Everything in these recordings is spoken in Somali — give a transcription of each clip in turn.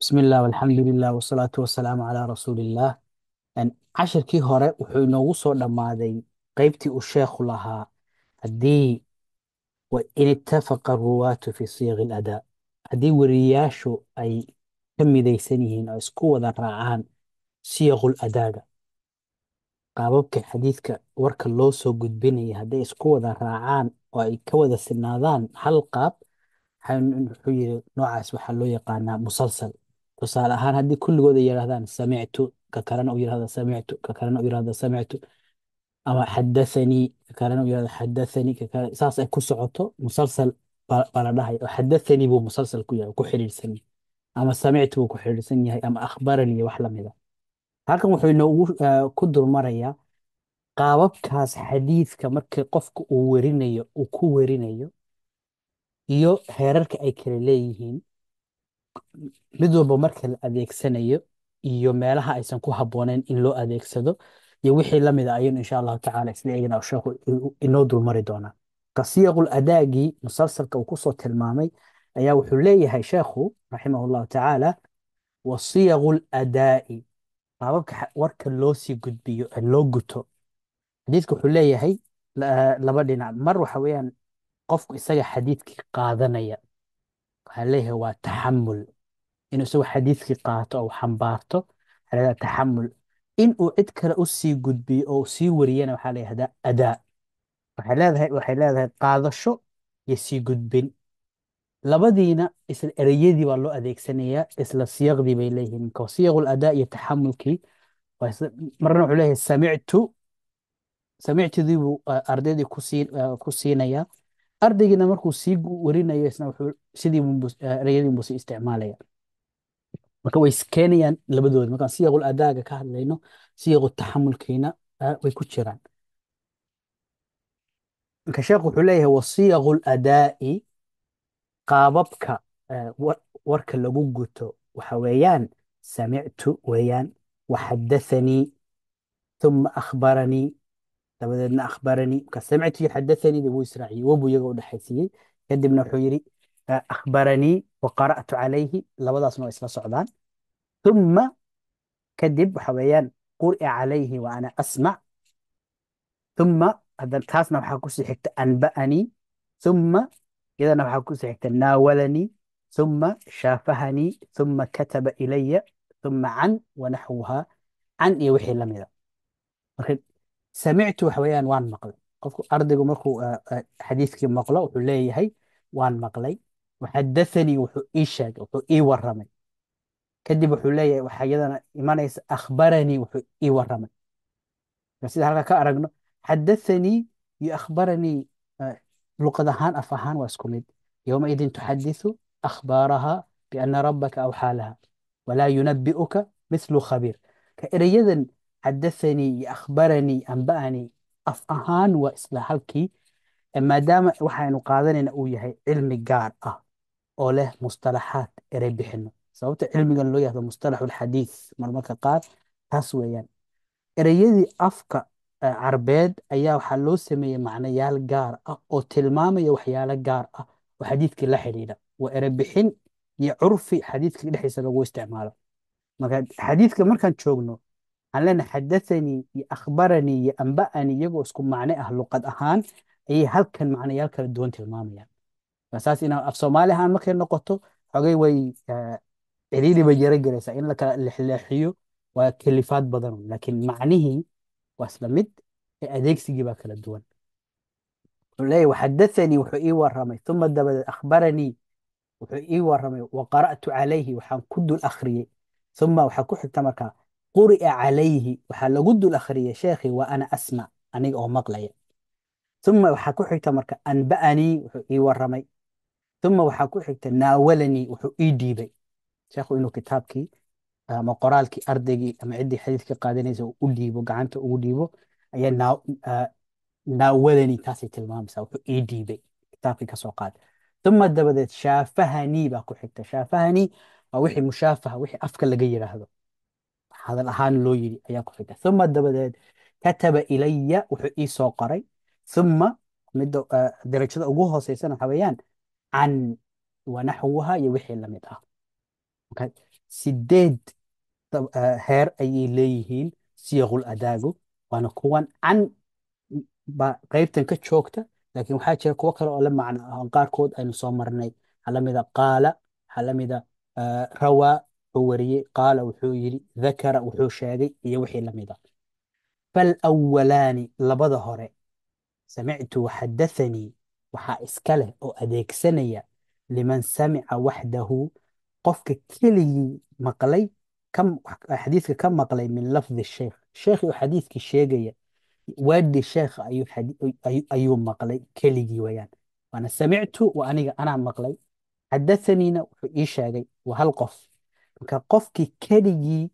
بسم الله والحمد لله والصلاة والسلام على رسول الله. cashirkii hore wuxuu inoogu soo dhammaaday qaybtii uu sheekhu lahaa haddii in ittafaqa ruwaatu fi siyaaqi aladaa, haddii weriyaashu ay ka midaysan yihiin oo isku wada raacaan siyaqul adaaga, qaababka xadiidka warka loo soo gudbinaya hadday isku wada raacaan oo ay ka wada sinaadaan hal qaab, wuxuu yidhi noocaas waxaa loo yaqaanaa musalsal. tusaale ahaan haddii kulligood ay yidhahdaan samictu, ka kalena uu yidhahdo samictu, ka kalena uu yidhahdo samictu, ama xadathanii, ka kalena uu yidhahdo xadathanii, ka kale saas ay ku socoto musalsal baa la dhahay. oo xadathanii buu musalsal ku yahay, ku xidhiidhsan yahay, ama samictu buu ku xidhiidhsan yahay, ama akhbaranii wax la mida. halkan wuxuu inoogu ku dulmarayaa qaababkaas xadiidka markii qofka uu werinayo uu ku werinayo iyo heerarka ay kala leeyihiin, mid walba marka la adeegsanayo iyo meelaha aysan ku habboonayn in loo adeegsado iyo wixii la mid a ayaynu insha allahu tacaala isla eegina sheekhu inoo dulmari doonaa. ka siyaqul adaagii musalsalka uu kusoo tilmaamay ayaa wuxuu leeyahay sheekhu raximahu llahu tacaala: wa siyaqul adaa'i, qaababka warka loo sii gudbiyo ee loo guto. xadiidka wuxuu leeyahay laba dhinac. mar waxa weeyaan qofku isaga xadiidkii qaadanaya, waxaa leeyahay waa taxamul, inuu isagu xadiidkii qaato oo xambaarto, waxaa la yidhahdaa taxamul. in uu cid kale u sii gudbiyo oo sii wariyana waxaa la yidhahdaa adaa. waxay leedahay qaadasho iyo sii gudbin, labadiina isla ereyadii baa loo adeegsanayaa, isla siyaqdii bay leeyihiin. marka siyaqul adaa iyo taxamulkii marna wuxuu leeyahay samictu, samictudii buu ardaydii ku siinayaa, ardaygiina markuu sii warinayo isna wuxuu sidii ereyadii buu sii isticmaalaya. marka way iskeenayaan labadooda. markaan siyaqul adaaga ka hadlayno, siyaqu taxamulkiina way ku jiraan. marka sheekhu wuxuu leeyahay wasiyaqul adaa'i, qaababka warka lagu guto waxa weeyaan samictu weeyaan, waxadathanii, uma akhbaranii, dabadeedna akhbaranii. marka samictu iyo xadathanii wuu israaciyey, wobuu iyaga u dhexaysiiyey. kadibna wuxuu yidhi akhbaranii wa qara'tu calayhi, labadaasna waa isla socdaan. ثم كدب حويان قرئ عليه وأنا أسمع. ثم هذا التاسنا وحكوسي حكت أنبأني. ثم إذا وحكوسي حكت ناولني. ثم شافهني. ثم كتب إلي. ثم عن ونحوها. عن يوحي لم يرى. سمعت حويان وان مقل قفكو أرضي مركو حديثك مقلة وحليه هي وان مقلي. وحدثني وحو إيشاك وحو إي ورمي. kadib wuxuu leeyahay waxaa iyadana imanaysa akhbaranii, wuxuu ii waramay. sida halka ka aragno, xadathanii iyo akhbaranii luqad ahaan af ahaan waa isku mid. yowmaidin tuxadithu akhbaaraha biana rabbaka awxaa laha walaa yunabi'uka mithlu khabiir. ka ereyadan xadathanii iyo akhbaranii anba'anii af ahaan waa isla halkii, maadaama waxaynu qaadanayna uu yahay cilmi gaar ah oo leh mustalaxaad erey bixino. sababta cilmigan loo yahdo mustalaxu lxadiid marmarka qaar taas weeyaan. ereyadii afka carbeed ayaa waxaa loo sameeyey macnayaal gaar ah oo tilmaamaya waxyaalo gaar ah oo xadiidkii la xidhiidha. waa erey bixin iyo curfi xadiidka dhexdiisa lagu isticmaalo. marka xadiidka markaan joogno waxaan leenahay xadathanii iyo akhbaranii iyo anba'anii, iyagoo isku macne ah luqad ahaan, ayay halkan macnayaal kala duwan tilmaamayaan. saas inaan af soomaali ahaan markay noqoto xogay way ciriiri bay yara gelaysaa, in la kala leexleexiyo waa kalifaad badan, laakiin macnihii waa isla mid, ee adeegsigii baa kala duwan. wuxuu leeyahy waxadathanii, wuxuu ii waramay. uma dabadeed akhbaranii, wuxuu ii waramay. wa qara'tu calayhi, waxaan ku dul akhriyey. uma waxaa ku xigta markaa quri'a calayhi, waxaa lagu dul akhriyey sheekhii wa ana asmac, aniga oo maqlaya. uma waxaa ku xigta marka anba'anii, wuxuu ii waramay. uma waxaa ku xigta naawalanii, wuxuu ii dhiibay. sheekhu inuu kitaabkii ama qoraalkii ardaygii ama ciddii xadiidka qaadanaysa u dhiibo, gacanta ugu dhiibo, ayaa naawadanii taasay tilmaamaysaa, wuxuu ii dhiibay, kitaabkii kasoo qaad. uma dabadeed shaafahanii baa ku xigta. shaafahanii waa wixii mushaafaha, wixii afka laga yidhaahdo, hadal ahaan loo yidhi ayaa ku xigta. uma dabadeed kataba ilaya, wuxuu ii soo qoray. uma midda darajada ugu hooseysana waxaa weeyaan can wanaxwuha iyo wixii lamid ah. sideed heer ayay leeyihiin siyaqul adaagu, waana kuwan can ba qaybtan ka joogta, laakiin waxaa jira kuwo kale oo la macno ah oo qaarkood aynu soo marnay. waxaa la mida qaala, waxaa la mida rawaa, wuxuu wariyey, qaala wuxuu yidhi, dakara wuxuu sheegay, iyo wixii la mida. falawalaani labada hore, samictu waxadathanii, waxaa iska leh oo adeegsanaya liman samica waxdahu, qofka keligii maqlay xadiiska ka maqlay min lafdi sheekh, sheekhi oo xadiiskii sheegaya waadi sheekha ayuu maqlay keligii wayaan. waana samictu wa aniga anaa maqlay, xadathaniina wuxuu ii sheegay waa hal qof. marka qofkii keligii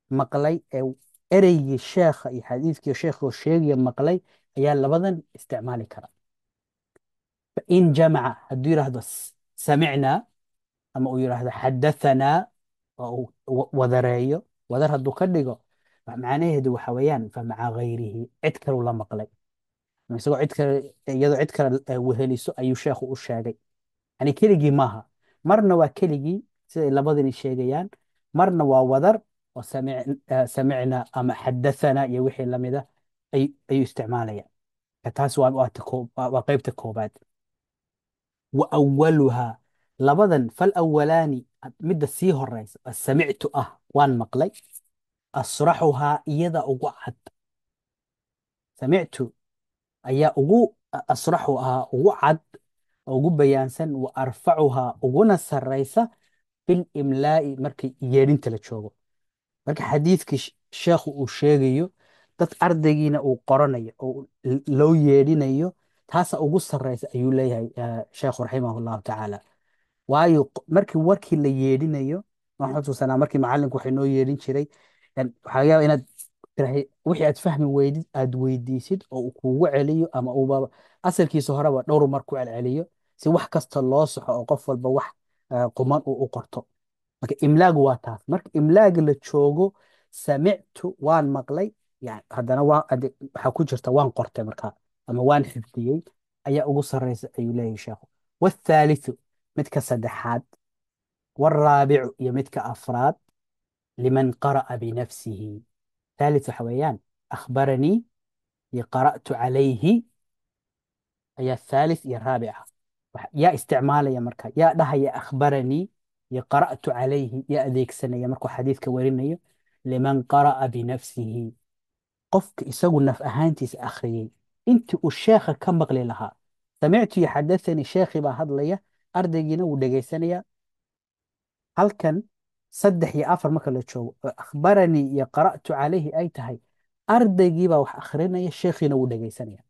maqlay ee ereygii sheekha iyo xadiiskii sheekha oo sheegaya maqlay ayaa labadan isticmaali kara. fain jamaca hadduu yidhaahdo samicnaa, ama uu yidhaahdo xadathanaa, oo uu wadareeyo, wadar hadduu ka dhigo, macnaheedu waxa weeyaan famaca gayrihi, cid kaleu la maqlay. isagoo cid kale, iyadoo cid kale weheliso ayuu sheekhu u sheegay. yani keligii maaha, marna waa keligii siday labadani sheegayaan, marna waa wadar oo samicna ama xadathana iyo wixii lamida ayuu isticmaalaya. taas waa qaybta koobaad. wa awaluhaa, labadan falawalaani, midda sii horeysa samictu ah waan maqlay, asraxuhaa iyada ugu cad. samictu ayaa ugu asraxu ahaa, ugu cad, ugu bayaansan, wa arfacuhaa uguna sarraysa bilimlaa'i markii yeedhinta la joogo. marka xadiidkii sheekhu uu sheegayo, dad ardaygiina uu qoranayo oo loo yeedhinayo, taasa ugu sarraysa ayuu leeyahay sheekhu raximah llahu tacaala. waayo markii warkii la yeedhinayo, waxaan xusuusanaa markii macallinku waxay noo yeedhin jiray, waxaa laga yaaba inaad wixii aad fahmi weydid aad weydiisid oo uu kuugu celiyo, ama uuba asalkiisa horeba dhowr mar ku celceliyo, si wax kasta loo saxo oo qof walba wax quman uu u qorto. marka imlaagu waa taas. marka imlaaga la joogo, samictu waan maqlay, yani haddana waxaa ku jirta waan qortay markaa, ama waan xifdiyey, ayaa ugu sarreysa ayuu leeyahay sheekhu. waathaalithu, midka saddexaad, waaraabicu, iyo midka afraad, liman qara'a binafsihi. thalith waxa weeyaan akhbaranii iyo qara'tu calayhi ayaa thalith iyo raabica. yaa isticmaalaya marka, yaa dhahaya akhbaranii iyo qara'tu calayhi, yaa adeegsanaya markuu xadiidka warinayo. liman qara'a binafsihi, qofka isagu naf ahaantiisa akhriyey intii uu sheekha ka maqli lahaa. samictu iyo xadathanii, sheekhii baa hadlaya, ardaygiina wuu dhegaysanaya. halkan 3 iyo 4 marka la joogo, oo akhbaranii iyo qara'tu calayhi ay tahay, ardaygiibaa wax akhrinaya, sheekhiina wuu dhegaysanaya.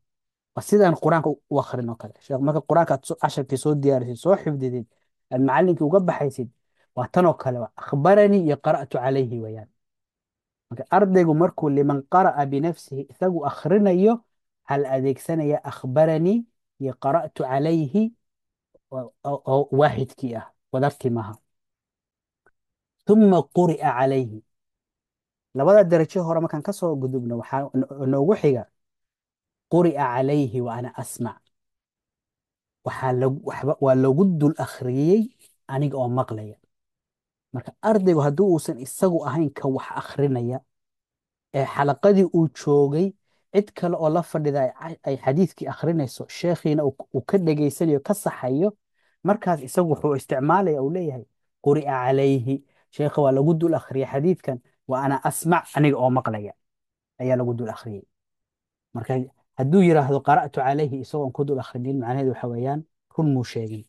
waa sidaan qur-aanka u akhrin oo kale. marka qur-aanka aad casharkii soo diyaarisid, soo xifdidid, aad macallinkii uga baxaysid, waa tanoo kale, akhbaranii iyo qara'tu calayhi wayaan. marka ardaygu markuu liman qara'a binafsihi isagu akhrinayo, waxaa la adeegsanaya akhbaranii iyo qara'tu calayhi oo waaxidkii ah, wadartii maaha. uma quri'a calayhi, labada darajo hore markaan ka soo gudubno, waxaa noogu xiga quri'a calayhi wa ana asmac, waa lagu dul akhriyey aniga oo maqlaya. marka ardaygu haddii uusan isagu ahayn ka wax akhrinaya, ee xalaqadii uu joogay cid kale oo la fadhida ay xadiidkii akhrinayso, sheekhiina uu ka dhegaysanayo, ka saxayo, markaas isagu wuxuu isticmaalaya, uu leeyahay quri'a calayhi, sheekha waa lagu dul akhriyay xadiidkan, wa ana asmac, aniga oo maqlaya ayaa lagu dul akhriyey. marka hadduu yidhaahdo qara'tu calayhi isagoon ku dul akhrinin, macnaheedu waxa weeyaan run muu sheegin.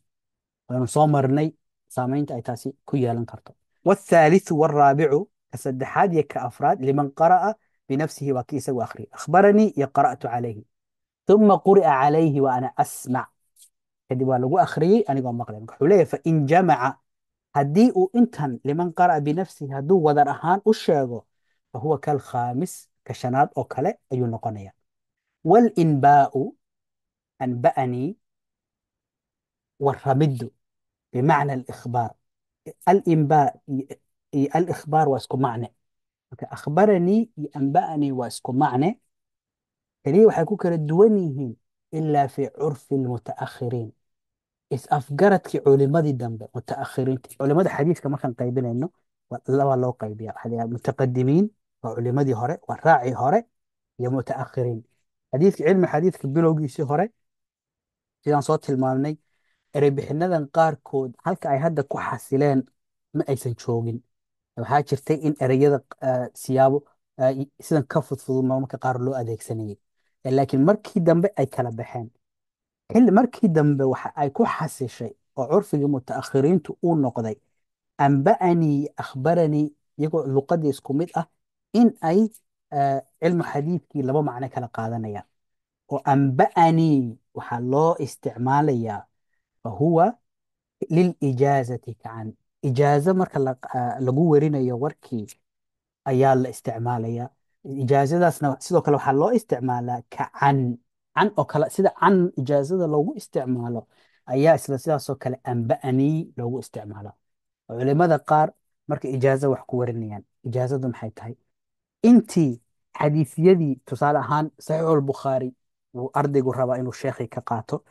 waynu soo marnay saamaynta ay taasi ku yeelan karto. waathaalithu waaraabicu, ka saddexaad iyo ka afraad, liman qara'a binafsihi, waa kii isagu akhriyay, akhbaranii iyo qara'tu calayhi. uma quri'a calayhi wa ana asmac, kadib waa lagu akhriyey anigoo maqlay. marka wuxuu leeyahay fain jamaca, haddii uu intan liman qara'a binafsihi hadduu wadar ahaan u sheego, fahuwa kalkhaamis, ka shanaad oo kale ayuu noqonaya. walinbaa'u, anba'anii, warramiddu bimacna alikhbaar. alinbaa iyo alikhbaar waa isku macne. marka akhbaranii iyo anba'anii waa isku macne, keliya waxay ku kala duwan yihiin ilaa fi curfi almutaakhiriin, is-afgaradkii culimadii dambe, mutaakhiriinta. culimada xadiidka markaan qaybinayno, labaa loo qaybiya waxaa la yidhahdaa mutaqadimiin waa culimadii hore waa raacii hore iyo mutaakhiriin cilmi xadiidka bilowgiisii hore sidaan soo tilmaamnay ereybixinadan qaarkood halka ay hadda ku xasileen ma aysan joogin waxaa jirtay in ereyada siyaabo sidan ka fudfudud marmarka qaar loo adeegsanayay laakiin markii dambe ay kala baxeen markii dambe waxa ay ku xasishay oo curfigii mutaakhiriintu uu noqday anba'anii akhbaranii iyagoo luqadii isku mid ah in ay cilmu xadiidkii laba macno kala qaadanayaan oo anba'anii waxaa loo isticmaalayaa fahuwa lilijaazati kacan ijaazo marka lagu werinayo warkii ayaa la isticmaalayaa ijaazadaasna sidoo kale waxaa loo isticmaalaa kacan can oo kale sida can ijaazada loogu isticmaalo ayaa isla sidaasoo kale anba'anii loogu isticmaala culimada qaar marka ijaazo wax ku warinayaan ijaazadu maxay tahay intii xadiisyadii tusaale ahaan saxiixulbukhaari uu ardaygu rabaa inuu sheekhii ka qaato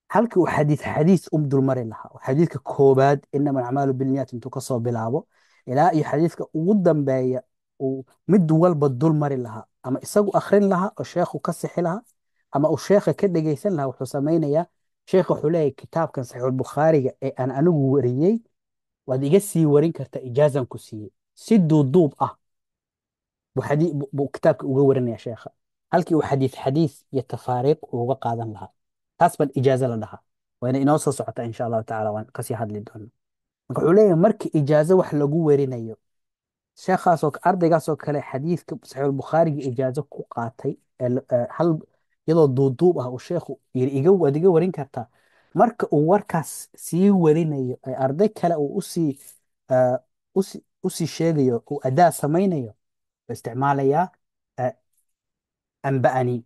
halkii uu xadiis dulmari lahaa oo xadiidka koobaad inama alacmaalu bilniyaat intuu kasoo bilaabo ilaa iyo xadiidka ugu dambeeya uu mid walba dulmari lahaa ama isagu akhrin lahaa oo sheekhu ka sixi lahaa ama uu sheekha ka dhegeysan lahaa wuxuu samaynayaa sheekha wuxuu leeyahay kitaabkan saxiixulbukhaariga ee aan anigu wariyey waad iga sii warin kartaa ijaazan ku siiyey si duuduub ah buu kitaabka uga warinaya sheekha halkii uu xadiis iyo tafaariiq uga qaadan lahaa taas baan ijaazo la dhahaa wayna inoo soo socota insha allahu tacala waan kasii hadli doona marka wuxuu leeyahay marka ijaazo wax lagu werinayo sheekhaasoo ardaygaasoo kale xadiidka saxiixulbukhaariga ijaazo ku qaatay hal iyadoo duuduub ah uu sheekhu yiri waad iga warin kartaa marka uu warkaas sii warinayo ee arday kale uu usii sheegayo uu adaa samaynayo wuxuu isticmaalayaa anba'anii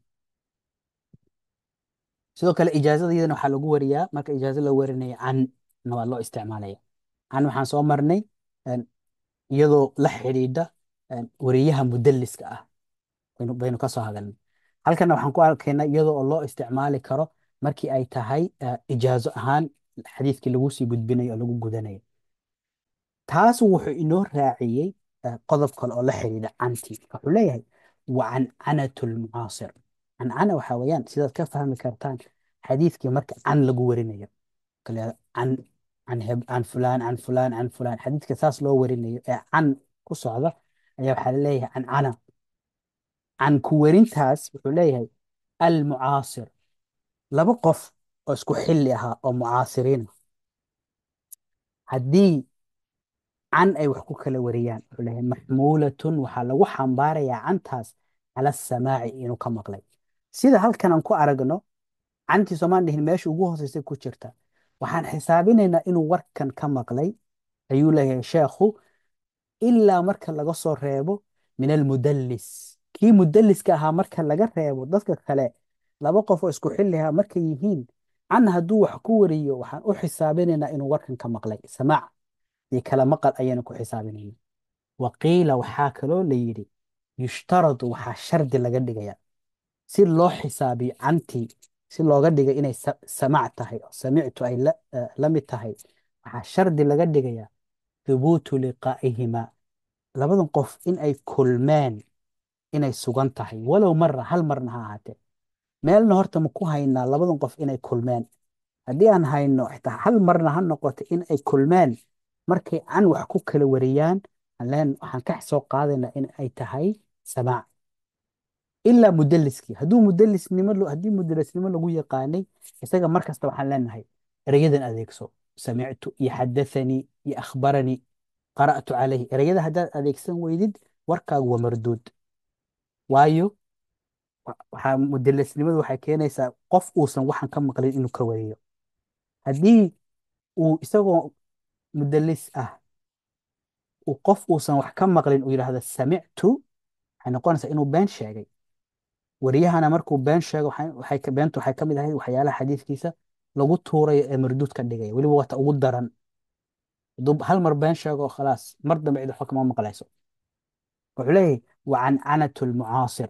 sidoo kale ijaazada iyadana waxaa lagu wariyaa marka ijaazo la warinayo canna waa loo isticmaalaya can waxaan soo marnay iyadoo la xidhiidha wariyaha mudalliska ah baynu ka soo hadalnay halkana waxaan ku arkaynaa iyadoo oo loo isticmaali karo markii ay tahay ijaazo ahaan xadiidkii lagu sii gudbinayo oo lagu gudanayo taas wuxuu inoo raaciyey qodob kale oo la xidhiidha cantii wuxuu leeyahay wa cancanatu lmucaasir cancana waxaa weeyaan sidaad ka fahmi kartaan xadiidkii marka can lagu warinayo can fulaan can fulaan can fulaan xadiidka saas loo warinayo ee can ku socda ayaa waxaa laleeyahay cancana can ku werintaas wuxuu leeyahay almucaasir laba qof oo isku xilli ahaa oo mucaasiriina haddii can ay wax ku kala wariyaan wuxuu leeyahay maxmuulatun waxaa lagu xambaarayaa cantaas cala asamaaci inuu ka maqlay sida halkan aan ku aragno cantii soomaan dhihin meesha ugu hooseysay ku jirta waxaan xisaabinaynaa inuu warkan ka maqlay ayuu leeyahay sheekhu ilaa marka laga soo reebo min almudallis kii mudalliska ahaa marka laga reebo dadka kale laba qof oo isku xilliha markay yihiin can hadduu wax ku wariyo waxaan u xisaabinaynaa inuu warkan ka maqlay samaac iyo kala maqal ayaynu ku xisaabinayna waqiila waxaa kaloo la yidhi yushtaradu waxaa shardi laga dhigaya si loo xisaabiyo cantii si looga dhiga inay samaac tahay oo samictu ay la mid tahay waxaa shardi laga dhigaya thubuutu liqaa'ihimaa labadan qof in ay kulmeen inay sugan tahay walow mara hal marna ha ahaatee meelna horta ma ku haynaa labadan qof inay kulmeen haddii aan hayno xitaa hal marna ha noqoto in ay kulmeen markay can wax ku kala wariyaan waxaan ka soo qaadaynaa in ay tahay samaac ilaa mudalliskii haddii mudallisnimo lagu yaqaanay isaga markasta waxaan leenahay erayadan adeegso samictu iyo xadathanii iyo akhbaranii qara'tu calayhi erayada haddaad adeegsan weydid warkaagu waa marduud waayo mudallisnimadu waxay keenaysaa qof uusan waxan ka maqlin inuu ka wariyo haddii uu isagoo mudallis ah qof uusan wax ka maqlin uu yidhaahdo samictu waxay noqonaysaa inuu been sheegay wariyahana markuu been sheego beentu waxay ka mid ahayd waxyaalaha xadiidkiisa lagu tuurayo ee marduud ka dhigaya weliba wata ugu daran hadduu hal mar been sheego khalaas mar dambe cid waxba kama maqlayso wuxuu leeyahay wa cancanatu lmucaasir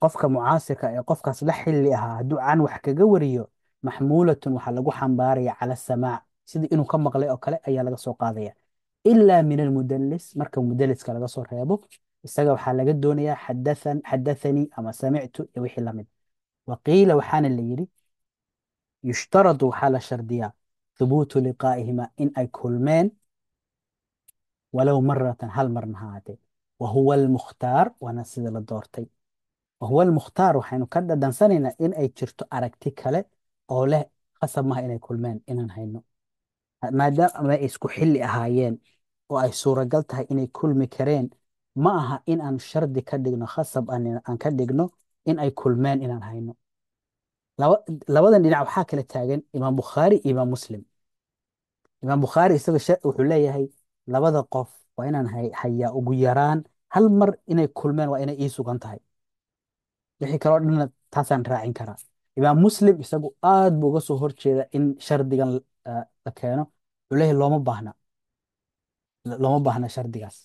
qofka mucaasirka ee qofkaas la xilli ahaa hadduu can wax kaga wariyo maxmuulatun waxaa lagu xambaaraya cala samaac sidii inuu ka maqlay oo kale ayaa laga soo qaadaya ilaa min almudalis, marka mudaliska laga soo reebo, isaga waxaa laga doonayaa xadathanii ama samictu iyo wixii lamid. waqiila waxaana la yidhi yushtaradu waxaa la shardiyaa thubuutu liqaa'ihima in ay kulmeen walow maratan hal marna ha ahaatee. wahuwa almukhtaar waana sida la doortay. wahuwa almukhtaar waxaynu ka dhadhansanaynaa in ay jirto aragti kale oo leh qasab maha inay kulmeen inaan hayno, maadaama ay isku xilli ahaayeen oo ay suuragal tahay inay kulmi kareen. ma aha in aan shardi ka dhigno khasab aan ka dhigno in ay kulmeen inaan hayno. labadan dhinac waxaa kala taagan imaam bukhaari iyo imaam muslim. imaam bukhaari isaga wuxuu leeyahay labada qof waa inaan hayaa ugu yaraan hal mar inay kulmeen waa inay ii sugan tahay, wixii kaloo dhanna taasaan raacin karaa. imaam muslim isagu aad buu uga soo horjeeda in shardigan la keeno. wuxuu leeyahay looma baahna shardigaas.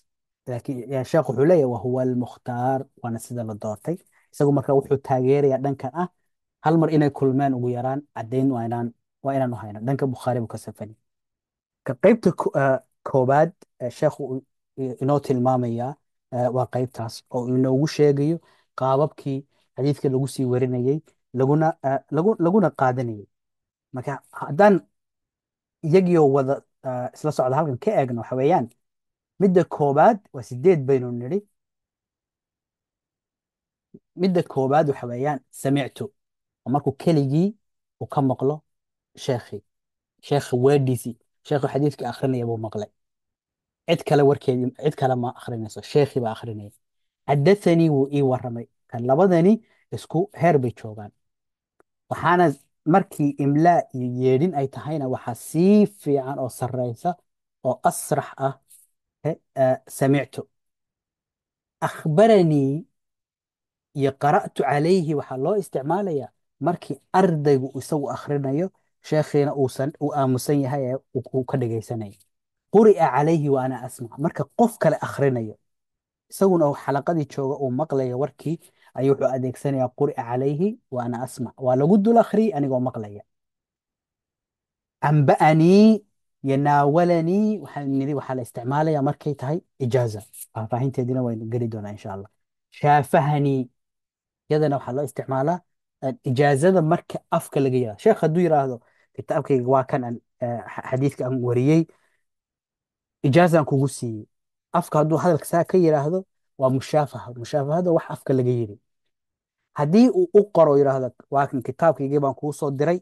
laakiin sheekh wuxuu leeyahay wahuwa almukhtaar waana sida la doortay. isagu marka wuxuu taageerayaa dhankan ah hal mar inay kulmeen ugu yaraan caddayn waa inaan u hayno. dhanka bukhaari buu ka safani. ka qaybta koobaad sheekhu inoo tilmaamayaa waa qaybtaas oo inoogu sheegayo qaababkii xadiidka lagu sii warinayey laguna qaadanayey. marka haddaan iyagiyo wada isla socda halkan ka eegno waxa weeyaan midda koobaad waa 8 baynu nidhi. midda koobaad waxa weeyaan samictu oo markuu keligii uu ka maqlo sheekhii, sheekha weedhiisii, sheekhu xadiidka akhrinaya buu maqlay, cid kale ma akhrinayso, sheekhii baa akhrinaya. xadathanii wuu ii warramay. kan labadani isku heer bay joogaan. waxaana markii imlaa iyo yeedhin ay tahayna waxaa sii fiican oo sarreysa oo asrax ah samictu. akhbaranii iyo qara'tu calayhi waxaa loo isticmaalayaa markii ardaygu isagu akhrinayo, sheekhiina uu aamusan yahay ee uu ka dhagaysanayo. quri'a calayhi wa ana asmac, marka qof kale akhrinayo isaguna uu xalaqadii jooga uu maqlayo warkii, ayuu wuxuu adeegsanayaa quri'a calayhi wa ana asmac, waa lagu dul akhriyey anigoo maqlaya. amba'anii iyo naawalanii waxaan nidhi waxaa la isticmaalayaa markay tahay ijaaza. faahfaahinteedina waynu geli doonaa insha allah. shaafahanii yadana waxaa loo isticmaalaa ijaazada marka afka laga yiraahdo. sheekh hadduu yiraahdo kitaabkayga waa kan xadiidka aan wariyey, ijaazaan kugu siiyey. afka hadduu hadalka saa ka yiraahdo waa mushaafahada wax afka laga yiri. haddii uu u qoro yiraahdo waa kan kitaabkaygii baan kuu soo diray,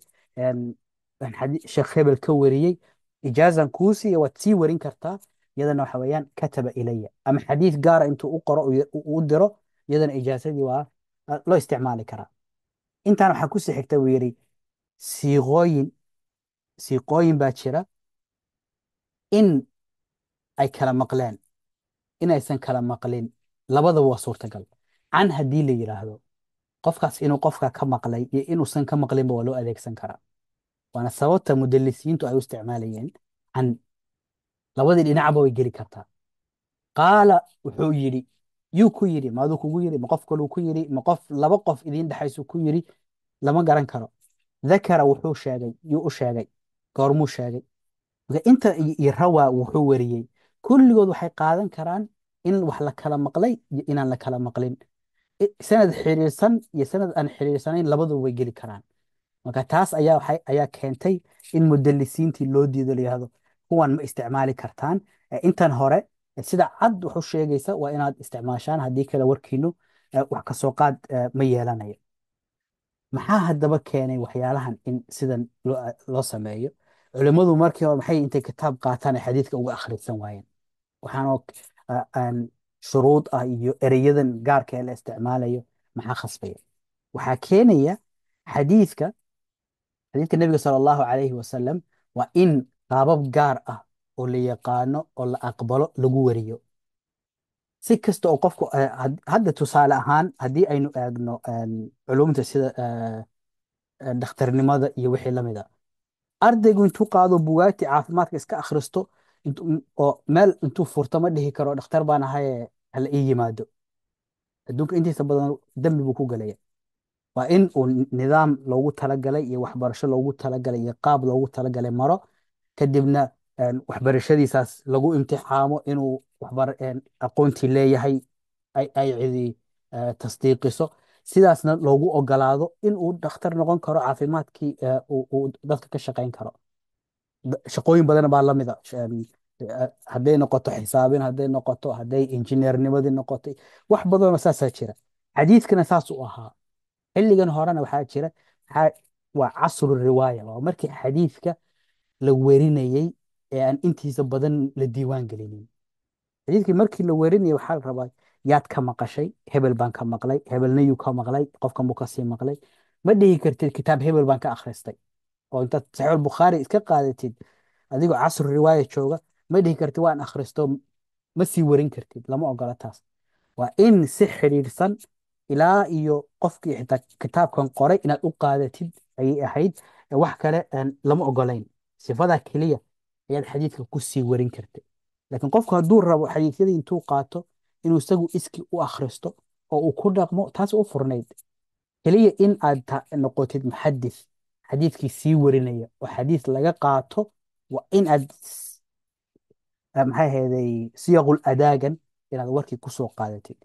sheekh hebel ka wariyey, ijaazaan kuu siiyey, waad sii warin kartaa. iyadana waxa weeyaan kataba ilaya, ama xadiid gaara intuu u qoro u diro, iyadana ijaazadii waa loo isticmaali karaa. intaan waxaa ku sii xigta buu yidhi siiqooyin baa jira in ay kala maqleen, inaysan kala maqlin, labadaba waa suurtagal. can haddii la yidhaahdo qofkaas inuu qofka ka maqlay iyo inuusan ka maqlinba waa loo adeegsan karaa. waana sababta mudalisiintu ay u isticmaalayeen can. labadii dhinacba way geli kartaa. qaala wuxuu yidhi, yuu ku yidhi, maaduu kugu yidhi, ma qof kaluu ku yidhi, ma qof laba qof idiin dhexaysu ku yidhi, lama garan karo. dakara wuxuu sheegay, yuu u sheegay, goormuu sheegay. marka inta iyo rawaa wuxuu wariyey, kulligood waxay qaadan karaan in wax la kala maqlay iyo inaan la kala maqlin. sanad xiriirsan iyo sanad aan xiriirsanayn labaduba way geli karaan. marka taas ayaa keentay in mudalisiintii loo diido la yihahdo kuwan ma isticmaali kartaan. intan hore sida cad wax u sheegaysa waa inaad isticmaashaan, haddii kale warkiinu wax ka soo qaad ma yeelanayo. maxaa haddaba keenay waxyaalahan in sidan loo sameeyo? culimmadu markii hore maxay intay kitaab qaataan ay xadiidka uga akhrisan waayeen? waxaanoo shuruud ah iyo ereyadan gaarka ee la isticmaalayo maxaa khasbaya? waxaa keenaya xadiidka nebiga sala allahu calayhi wasalam waa in qaabab gaar ah oo la yaqaano oo la aqbalo lagu wariyo. si kasta oo qofku hadda tusaale ahaan haddii aynu eegno culumta sida dhakhtarnimada iyo wixii lamid a, ardaygu intuu qaado bugaagti caafimaadka iska akhristo oo meel intuu furto ma dhihi karo dhakhtar baan ahaye hala ii yimaado. adduunka intiisa badan dembi buu ku galaya. waa in uu nidaam loogu talagalay iyo waxbarasho loogu talagalay iyo qaab loogu talagalay maro, kadibna waxbarashadiisaas lagu imtixaamo inuu aqoontii leeyahay ay cidi tasdiiqiso, sidaasna loogu ogolaado in uu dhakhtar noqon karo, caafimaadkii uu dadka ka shaqayn karo. Shaqooyin badan baa la mida, hadday noqoto xisaabin, hadday noqoto, hadday injineernimadii noqotay, wax badanoo saasaa jira. Xadiidkana saas u ahaa. xilligan horena waxaa jira, waa casru riwaaya, waa markii xadiidka la werinayey ee aan intiisa badan la diiwaan gelinin. xadiidkii markii la werinayay waxaa la rabaa, yaad ka maqashay? Hebel baan ka maqlay, hebelna yuu ka maqlay, qofkan buu kasii maqlay. ma dhihi kartid kitaab hebel baan ka akhristay, oo intaad saxiix bukhaari iska qaadatid adigoo casru riwaaya jooga, ma dhihi kartid waan akhristo, ma sii warin kartid, lama ogola taas. waa in si xidhiidhsan ilaa iyo qofkii xitaa kitaabkan qoray inaad u qaadatid ayay ahayd. wax kale lama ogolayn. sifadaa keliya ayaad xadiidka ku sii warin kartay. laakiin qofku hadduu rabo xadiisyadii intuu qaato inuu isagu iski u akhristo oo uu ku dhaqmo, taas u furnayd. keliya in aad noqotid muxadis xadiidkii sii warinaya oo xadiis laga qaato, waa in aad maxay ahayday siyaqul adaagan inaad warkii kusoo qaadatid.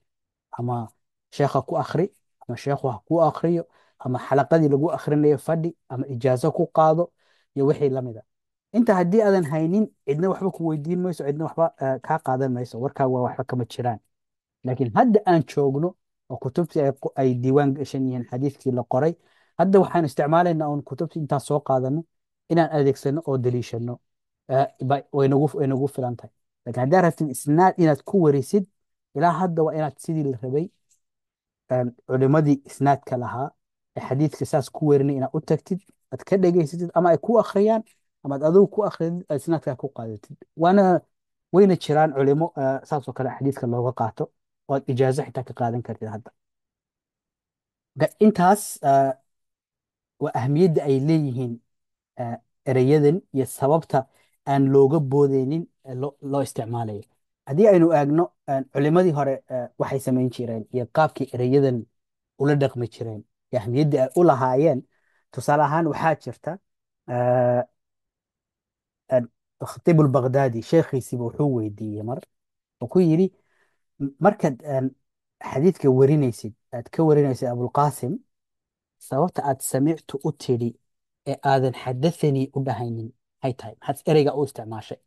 ama sheekha ku akhri, ama sheekhu ha ku akhriyo, ama xalaqadii lagu akhrinayo fadhi, ama ijaazo ku qaado, iyo wixii la mida. inta haddii aadan haynin, cidna waxba ku weydiin mayso, cidna waxba kaa qaadan mayso, warkaa waa waxba kama jiraan. laakiin hadda aan joogno oo kutubtii ay diiwaan gashan yihiin xadiidkii la qoray, hadda waxaan isticmaalaynaa uun kutubtii intaan soo qaadano inaan adeegsano oo daliishano. way nagu filan tahay. laakiin haddaa rabtid isnaad inaad ku warisid, ilaa hadda waa inaad sidii la rabay, culimadii isnaadka lahaa ee xadiidka saas ku werinay inaad u tagtid, aad ka dhegaysatid, ama ay ku akhriyaan, ama aad adigu ku akhriyid, aad isnaadkaa ku qaadatid. wayna jiraan culimo saas oo kale xadiidka looga qaato, oo aad ijaazo xitaa ka qaadan kartid hadda. intaas waa ahmiyadda ay leeyihiin ereyadan iyo sababta aan looga boodeynin loo isticmaalayo. haddii aynu eegno culimadii hore waxay samayn jireen iyo qaabkii ereyadan ula dhaqmi jireen iyo ahmiyadda ay u lahaayeen. tusaale ahaan waxaa jirta khatiib albagdaadi sheekhiisiiba wuxuu weydiiyey mar, oo ku yidhi, markaad xadiidka warinaysid, aad ka warinaysid abulqaasim, sababta aad samictu u tidhi ee aadan xadathanii u dhahaynin maxay tahay? maxaad ereyga u isticmaashay?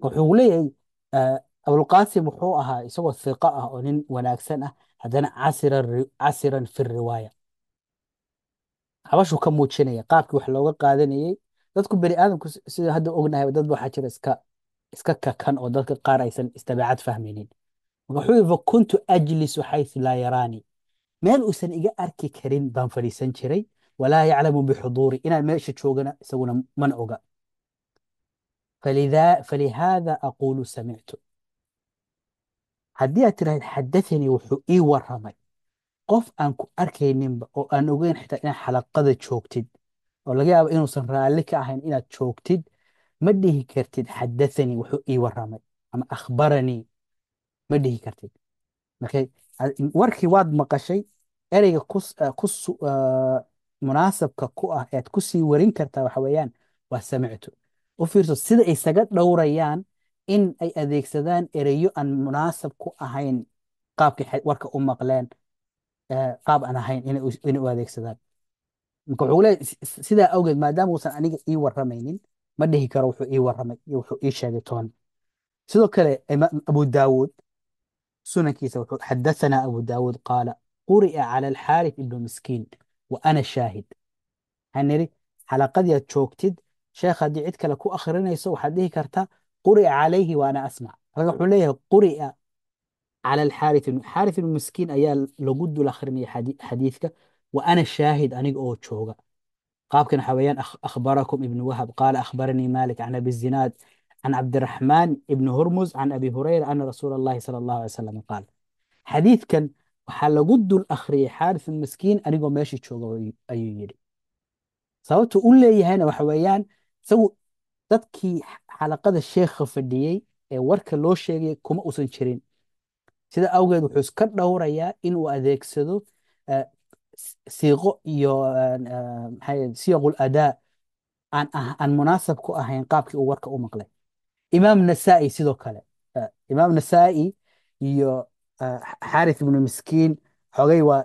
wuxuu leeyahay abulqaasim wuxuu ahaa isagoo hiqo ah oo nin wanaagsan ah, haddana casiran fi riwaaya. habashuu ka muujinaya qaabkii wax looga qaadanayey. dadku bani aadamku sida hadda ognahay, dad waxaa jira iska kakan oo dadka qaar aysan istabeecad fahmaynin. marka wuxuu yihi, fakuntu ajlisu xaysu laa yaraani, meel uusan iga arki karin baan fadhiisan jiray, walaa yaclamu bixuduuri, inaan meesha joogana isaguna mana oga. falihaada aquulu samictu. haddii aad tiraahid xadathanii, wuxuu ii waramay, qof aan ku arkayninba oo aan ogeyn xitaa inaad xalaqada joogtid, oo laga yaabo inuusan raalli ka ahayn inaad joogtid, ma dhihi kartid xadathanii wuxuu ii waramay, ama akhbaranii, ma dhihi kartid. marka warkii waad maqashay, ereyga munaasabka ku ah ead ku sii warin kartaa waxa weeyaan waa samictu. u fiirso sida ay isaga dhowrayaan in ay adeegsadaan ereyo aan munaasab ku ahayn qaabkii warka u maqleen, qaab aan ahayn inay u adeegsadaan. marka wuxuu leeyahay sidaa awgeed, maadaama uusan aniga ii waramaynin, ma dhihi karo wuxuu ii waramay iyo wuxuu ii sheegay toon. sidoo kale abu daawuud sunankiisa wuxuu xadathana abu daawuud qaala quri'a cala alxaarith ibnu miskiin wa ana shaahid. waxaan nidhi xalaqadii aad joogtid, sheekh haddii cid kale ku akhrinayso waxaad dhihi kartaa quri'a calayhi wa ana asmac. marka wuxuu leeyahay quri'a cala xaarith ibnu miskiin ayaa lagu dul akhrinaya xadiidka, wa ana shaahid, aniga oo jooga. qaabkan waxa weeyaan akhbarakum ibnu wahab qaala akhbaranii malik can abi zinaad can cabdiraxmaan ibni hurmuz can abi hurayra ana rasuula allahi sala allahu alay wasalam qaal. xadiidkan waxaa lagu dul akhriyey xaarith miskiin anigoo meesha jooga ayuu yidhi. sababtu u leeyahayna waxa weeyaan, isagu dadkii xalaqada sheekha fadhiyey ee warka loo sheegay kuma usan jirin. sida awgeed wuxuu iska dhowrayaa inuu adeegsado siiqo iyo siyaqul adaa aan munaasab ku ahayn qaabkii uu warka u maqlay. imaam nasaa'i sidoo kale. imaam nasaa'i iyo xaaris ibnu miskiin xogay waa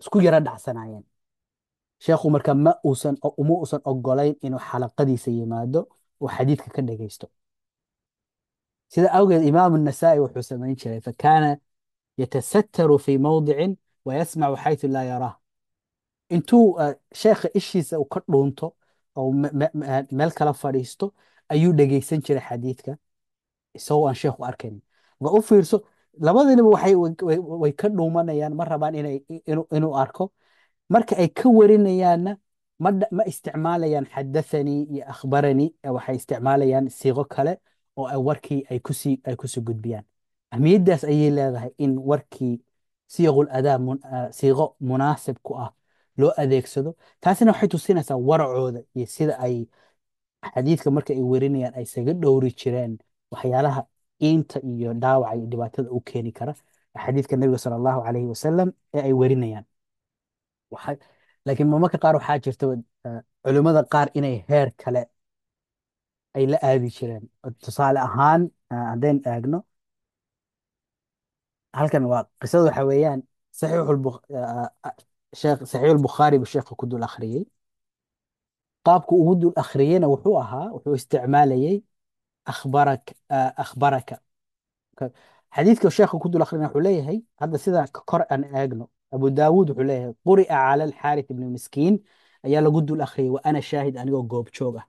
isku yara dhacsanaayeen. sheekhu marka uma uusan ogolayn inuu xalaqadiisa yimaado oo xadiidka ka dhegaysto. sida awgeed imaam nasaa'i wuxuu samayn jiray fakaana yatasattaru fi mawdicin wayasmacu xaytu laa yaraah. intuu sheekha ishiisa uu ka dhuunto oo meel kala fadhiisto ayuu dhegaysan jiray xadiidka isagoo aan sheekhu arkayn. ma u fiirso, labadiinaba way ka dhuumanayaan, ma rabaan inuu arko. marka ay ka warinayaanna ma isticmaalayaan xadathanii iyo akhbaranii, waxay isticmaalayaan siiqo kale oo warkii ay kusii gudbiyaan. ahmiyaddaas ayay leedahay in warkii siiqul adaa siiqo munaasib ku ah loo adeegsado. taasina waxay tusinaysaa waracooda iyo sida ay xadiidka marka ay werinayaan ay isaga dhowri jireen waxyaalaha iinta iyo dhaawaca iyo dhibaatada u keeni kara xadiidka nebiga sala allahu calayhi wasalam ee ay werinayaan. laakiin marmarka qaar waxaa jirta culimmada qaar inay heer kale ay la aadi jireen. tusaale ahaan haddaynu eegno halkan waa qisada waxa weeyaan saxiixulbukhaari buu sheekha ku dul akhriyey. qaabku ugu dul akhriyeyna wuxuu isticmaalayey akhbaraka. xadiidka sheekha ku dul akhriyana wuxuu leeyahay hadda sida kor aan eegno abu daawuud wuxuu leeyahay quri'a cala alxaaris ibni miskiin ayaa lagu dul akhriyey wa ana shaahid anigoo goobjoog ah.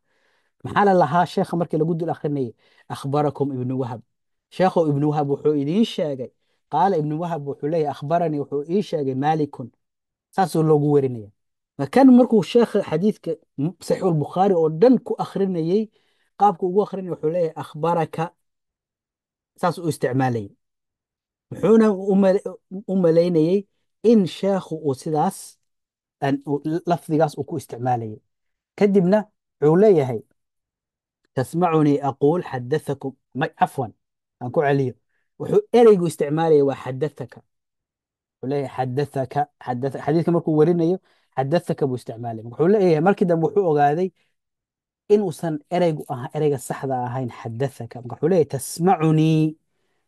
maxaa la lahaa sheekha markii lagu dul akhrinayay akhbarakum ibnu wahab. sheekhow ibnu wahab wuxuu idiin sheegay. qaala ibnu wahab wuxuu leeyahay akhbaranii wuxuu ii sheegay maalikun. saasoo loogu werinaya. kan markuu sheekha xadiidka saxiixulbukhaari oo dhan ku akhrinayey qaabku ugu akhrinaya wuxuu leeyahay akhbaraka. saas u isticmaalayay. wuxuuna u malaynayey in sheekhu uu sidaas lafdigaas uu ku isticmaalayay. kadibna wuxuu leeyahay tasmacunii aquul xadathakum cafwan aan ku celiyo. wuxuu ereygu isticmaalaya waa xadathaka. wuxuu leeyahay xadiidka markuu warinayo xadathaka buu isticmaalaya. wuxuu leeyahay markii dambe wuxuu ogaaday inuusan ereyga saxda ahayn xadathaka. marka wuxuu leeyahay tasmacunii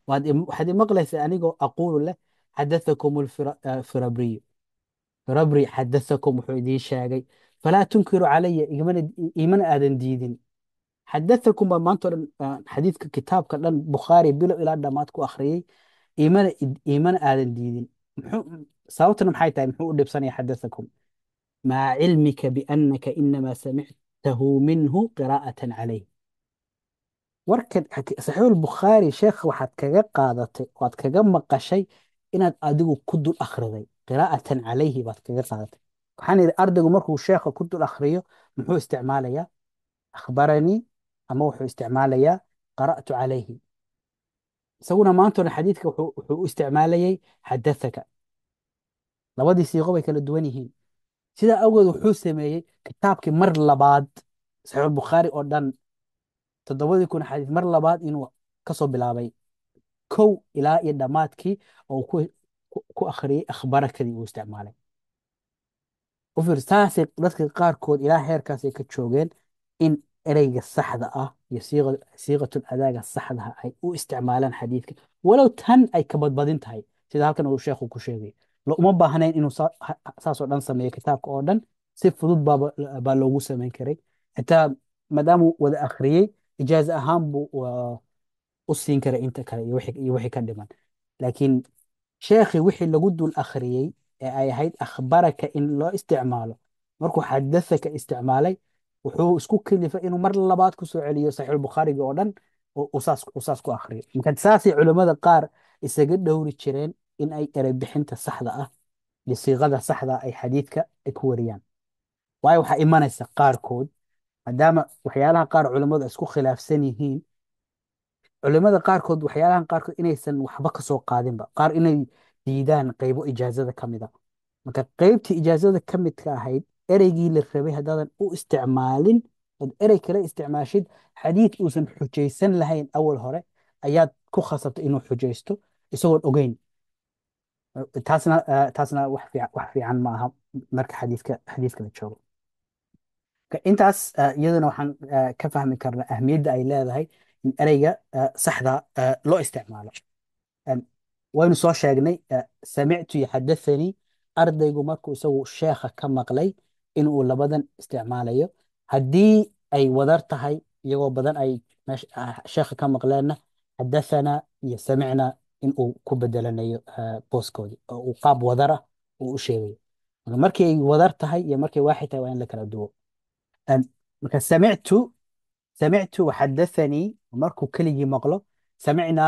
waxaad imaqlaysaa anigoo aquulu leh xadathakum alfirabriyu. firabri xadathakum wuxuu idiin sheegay falaa tunkiru calaya imana aadan diidin. xadathakum baa maanta o dhan xadiidka kitaabka dhan bukhaari bilow ilaa dhammaad ku akhriyey imana aadan diidin. sababtuna maxay tahay muxuu u dhibsanaya xadathakum maca cilmika biannaka inamaa samictahu minhu qiraa'atan calayh. warkan saxiixulbukhaari sheekha waxaad kaga qaadatay waad kaga maqashay inaad adigu ku dul akhriday qiraa'atan calayhi baad kaga qaadatay. waxaan idhi ardaygu markuu sheekha ku dul akhriyo muxuu isticmaalayaa akhbaranii ama wuxuu isticmaalayaa qara'tu calayhi. isaguna maantona xadiidka wuxuu u isticmaalayay xadathaka. labadii siiqo bay kala duwan yihiin. sidaa awgeed wuxuu sameeyey kitaabkii mar labaad saxiixulbukhaari oo dhan 7,000 xadiis mar labaad inuu kasoo bilaabay kow ilaa iyo dhammaadkii oo ku akhriyey akhbarakadii uu isticmaalay. u fiir saasay dadka qaarkood ilaa heerkaasay ka joogeen in ereyga saxda ah iyo siiqatul adaaga saxdaha ay u isticmaalaan xadiidka walow tan ay ka badbadin tahay sida halkan uu sheekhu ku sheegay. uma baahnayn inuu saasoo dhan sameeyo kitaabka oo dhan. si fudud baa loogu samayn karay. xitaa maadaamuu wada akhriyey ijaaza ahaan buu u siin karay inta kale iyo wixii ka dhiman. laakiin sheekhi wixii lagu dul akhriyey ee ay ahayd akhbaraka in loo isticmaalo markuu xadathaka isticmaalay wuxuu isku kalifay inuu mar labaad ku soo celiyo saxiixulbukhaariga oo dhan uu saas ku akhriyo. marka saasay culimmada qaar isaga dhowri jireen in ay erey bixinta saxda ah iyo siiqada saxda ay xadiidka ay ku wariyaan. waayo waxaa imanaysa qaarkood maadaama waxyaalaha qaar culimmadu isku khilaafsan yihiin culimmada qaarkood waxyaalahan qaarkood inaysan waxba ka soo qaadinba qaar inay diidaan qaybo ijaazada ka mid a. marka qaybtii ijaazada ka midka ahayd ereygii la rabay haddaadan u isticmaalin ood erey kale isticmaashid xadiid uusan xujaysan lahayn awal hore ayaad ku khasabtay inuu xujaysto isagoon ogeyn. taasna wax fiican ma aha marka xadiidka la joogo. intaas iyadana waxaan ka fahmi karnaa ahmiyadda ay leedahay in ereyga saxda loo isticmaalo. Een, waynu soo sheegnay samictu iyo xadathanii, ardaygu markuu isagu sheekha ka maqlay inuu labadan isticmaalayo. haddii ay wadar tahay iyagoo badan ay sheekha ka maqleenna xadathana iyo samicna inuu ku bedelanayo booskoodii oo uu qaab wadar ah uu u sheegayo. markii ay wadar tahay iyo markay waaxid tahay waa in la kala duwo. Een, marka samictu waxadathanii markuu keligii maqlo, samicna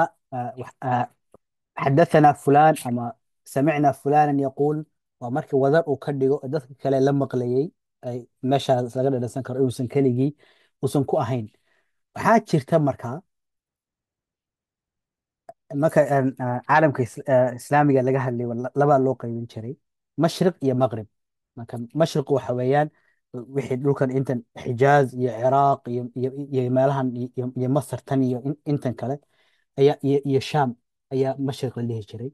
xadathana fulaan ama samicna fulanan yaquul waa markii wadar uu ka dhigo dadka kale la maqlayay ay meeshaas laga dhadhansan karo inuusan keligii uusan ku ahayn. waxaa jirta marka caalamka islaamiga laga hadlayo labaa loo qaybin jiray, mashriq iyo maqrib. marka mashriq waxa weeyaan wixii dhulkan intan xijaaz iyo ciraaq iyo meelahan iyo masar tan iyo intan kale ayaa iyo shaam ayaa mashriq la dhihi jiray.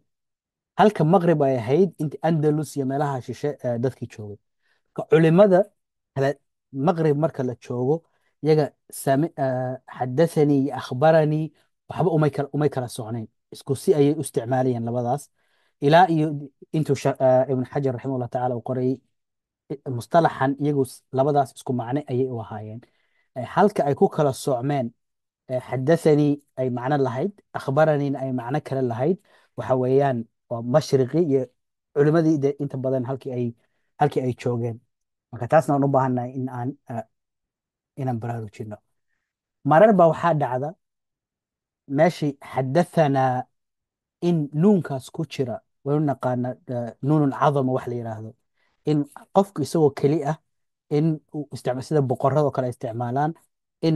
halka maqrib ay ahayd inta andalus iyo meelaha shishe dadkii joogay. culimada kale maqrib marka la joogo iyaga xadathanii iyo akhbaranii waxba umay kala socnayn, isku si ayay u isticmaalayeen labadaas ilaa iyo intuu ibn xajar raximahullah tacaala uu qorayay mustalaxan iyagu labadaas isku macne ayay u ahaayeen. halka ay ku kala socmeen xadathanii ay macno lahayd, akhbaraniina ay macno kale lahayd, waxa weeyaan waa mashriqi iyo culimadii inta badan halkii ay joogeen. marka taasna waan u baahannahay inaan baraarujino. marar baa waxaa dhacda meeshii xadathanaa in nuunkaas ku jira, waynu naqaana nuunun cadama wax la yidhaahdo, in qofku isagoo keli ah in uu sida boqorradoo kale isticmaalaan in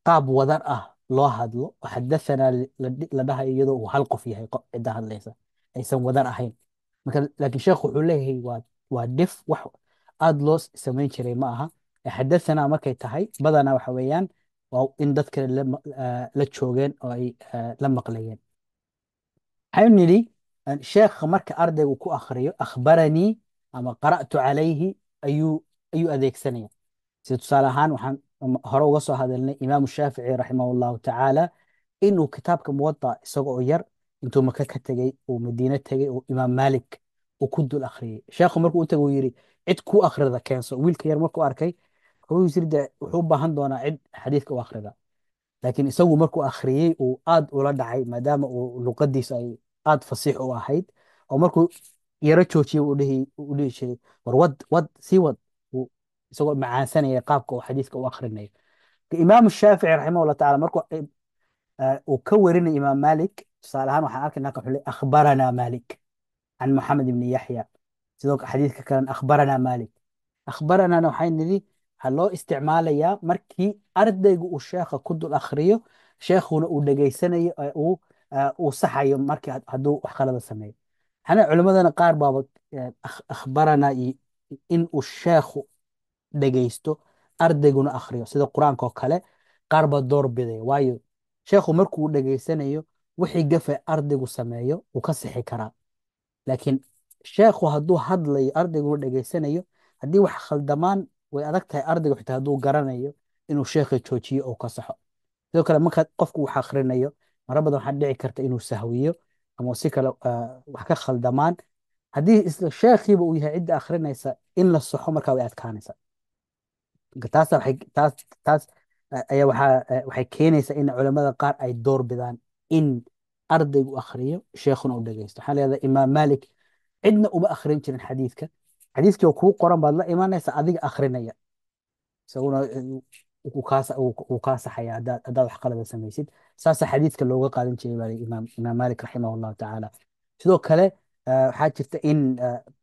qaab wadar ah loo hadlo oo xadathanaa la dhahayo iyadoo uu hal qof yahay cidda hadlaysa aysan wadar ahayn. marka laakiin sheekhu wuxuu leeyahay waa dhif wax aada loo samayn jiray ma aha. xadathanaa markay tahay badanaa waxa weeyaan waa in dad kale la joogeen oo ay la maqlayeen. waxaynu nidhi sheekha marka ardaygu ku akhriyo akhbaranii ama qara'tu calayhi ayuu adeegsanaya. sida tusaale ahaan waxaan hore uga soo hadalnay imaamu shaafici raximahu llahu tacaala inuu kitaabka muwada isaga oo yar intuu maka ka tegey uu madiine tegey uu imaam maalik uu ku dul akhriyey. sheekhu markuu u tegay uu yidhi cid ku akhrida keenso. wiilka yar markuu arkay wuxuu yiri wuxuu u baahan doonaa cid xadiidka u akhrida. laakiin isagu markuu akhriyey uu aad ula dhacay maadaama uu luqadiisa ay aad fasiix u ahayd, oo markuu yaro joojiyey u dhihi jiray war wad sii wad, isagoo macaansanaya qaabka uu xadiiska u akhrinayo. imaamu shaafici raximahullah tacaala markuu uu ka warinay imaam maalik, tusaale ahaan waxaan arkaynaa wuxuu leeyahay akhbaranaa maalik can moxamed ibni yaxya. sidoo xadiidka kalen akhbaranaa maalik. akhbaranaana waxay nidhi waxaa loo isticmaalayaa markii ardaygu uu sheekha ku dul akhriyo, sheekhuna uu dhegaysanayo uu saxayo markii hadduu wax qalada sameeyo. culimadana qaar baaba akhbaranaa in uu sheekhu dhegaysto ardayguna akhriyo sida qur-aanka oo kale qaar baa door bidaya, waayo sheekhu markuu dhegaysanayo wixii gafe ardaygu sameeyo wuu ka sixi karaa. laakiin sheekhu hadduu hadlayo ardayguna dhegaysanayo, haddii wax khaldamaan way adag tahay ardaygu xitaa hadduu garanayo inuu sheekha joojiyo oo ka saxo. sidoo kale marka qofku wax akhrinayo marar badan waxaa dhici karta inuu sahwiyo ama si kale wax ka khaldamaan. haddii isla sheekhiiba uu yahay cidda akhrinaysa in la saxo markaa way adkaanaysa. taas ayaa waxay keenaysaa in culamada qaar ay door bidaan in ardaygu akhriyo sheekhuna u dhegaysto. waxaa leedahay imaam maalik cidna uma akhrin jirin xadiidka, xadiiskii oo kuu qoran baad la imanaysa adiga akhrinaya, isaguna wuu kaa saxaya haddaad wax qalada samaysid. saasa xadiidka looga qaadan jiray baa imaam maalik raximah llahu tacaala. sidoo kale waxaa jirta in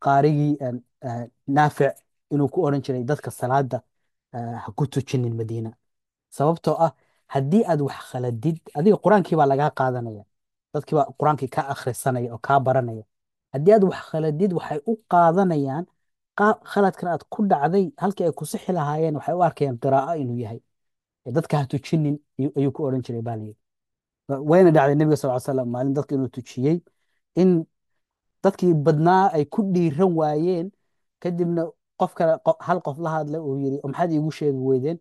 qaarigii naafic inuu ku oran jiray dadka salaada ha ku tujinin madiina, sababtoo ah haddii aad wax khaladid adiga qur-aankii baa lagaa qaadanaya, dadkii baa qur-aankii kaa akhrisanaya oo kaa baranaya. haddii aad wax khaladid waxay u qaadanayaan khaladkan aad ku dhacday halkii ay ku sixi lahaayeen waxay u arkayaan qiraa'o inuu yahay. dadka ha tujinin ayuu ku oran jiray baa layidhi. wayna dhacday nebiga sal ly slam maalin dadka inuu tujiyey in dadkii badnaa ay ku dhiiran waayeen, kadibna qof kale hal qof la hadlay uu yiri "Oo maxaad iigu sheegi weydeen?"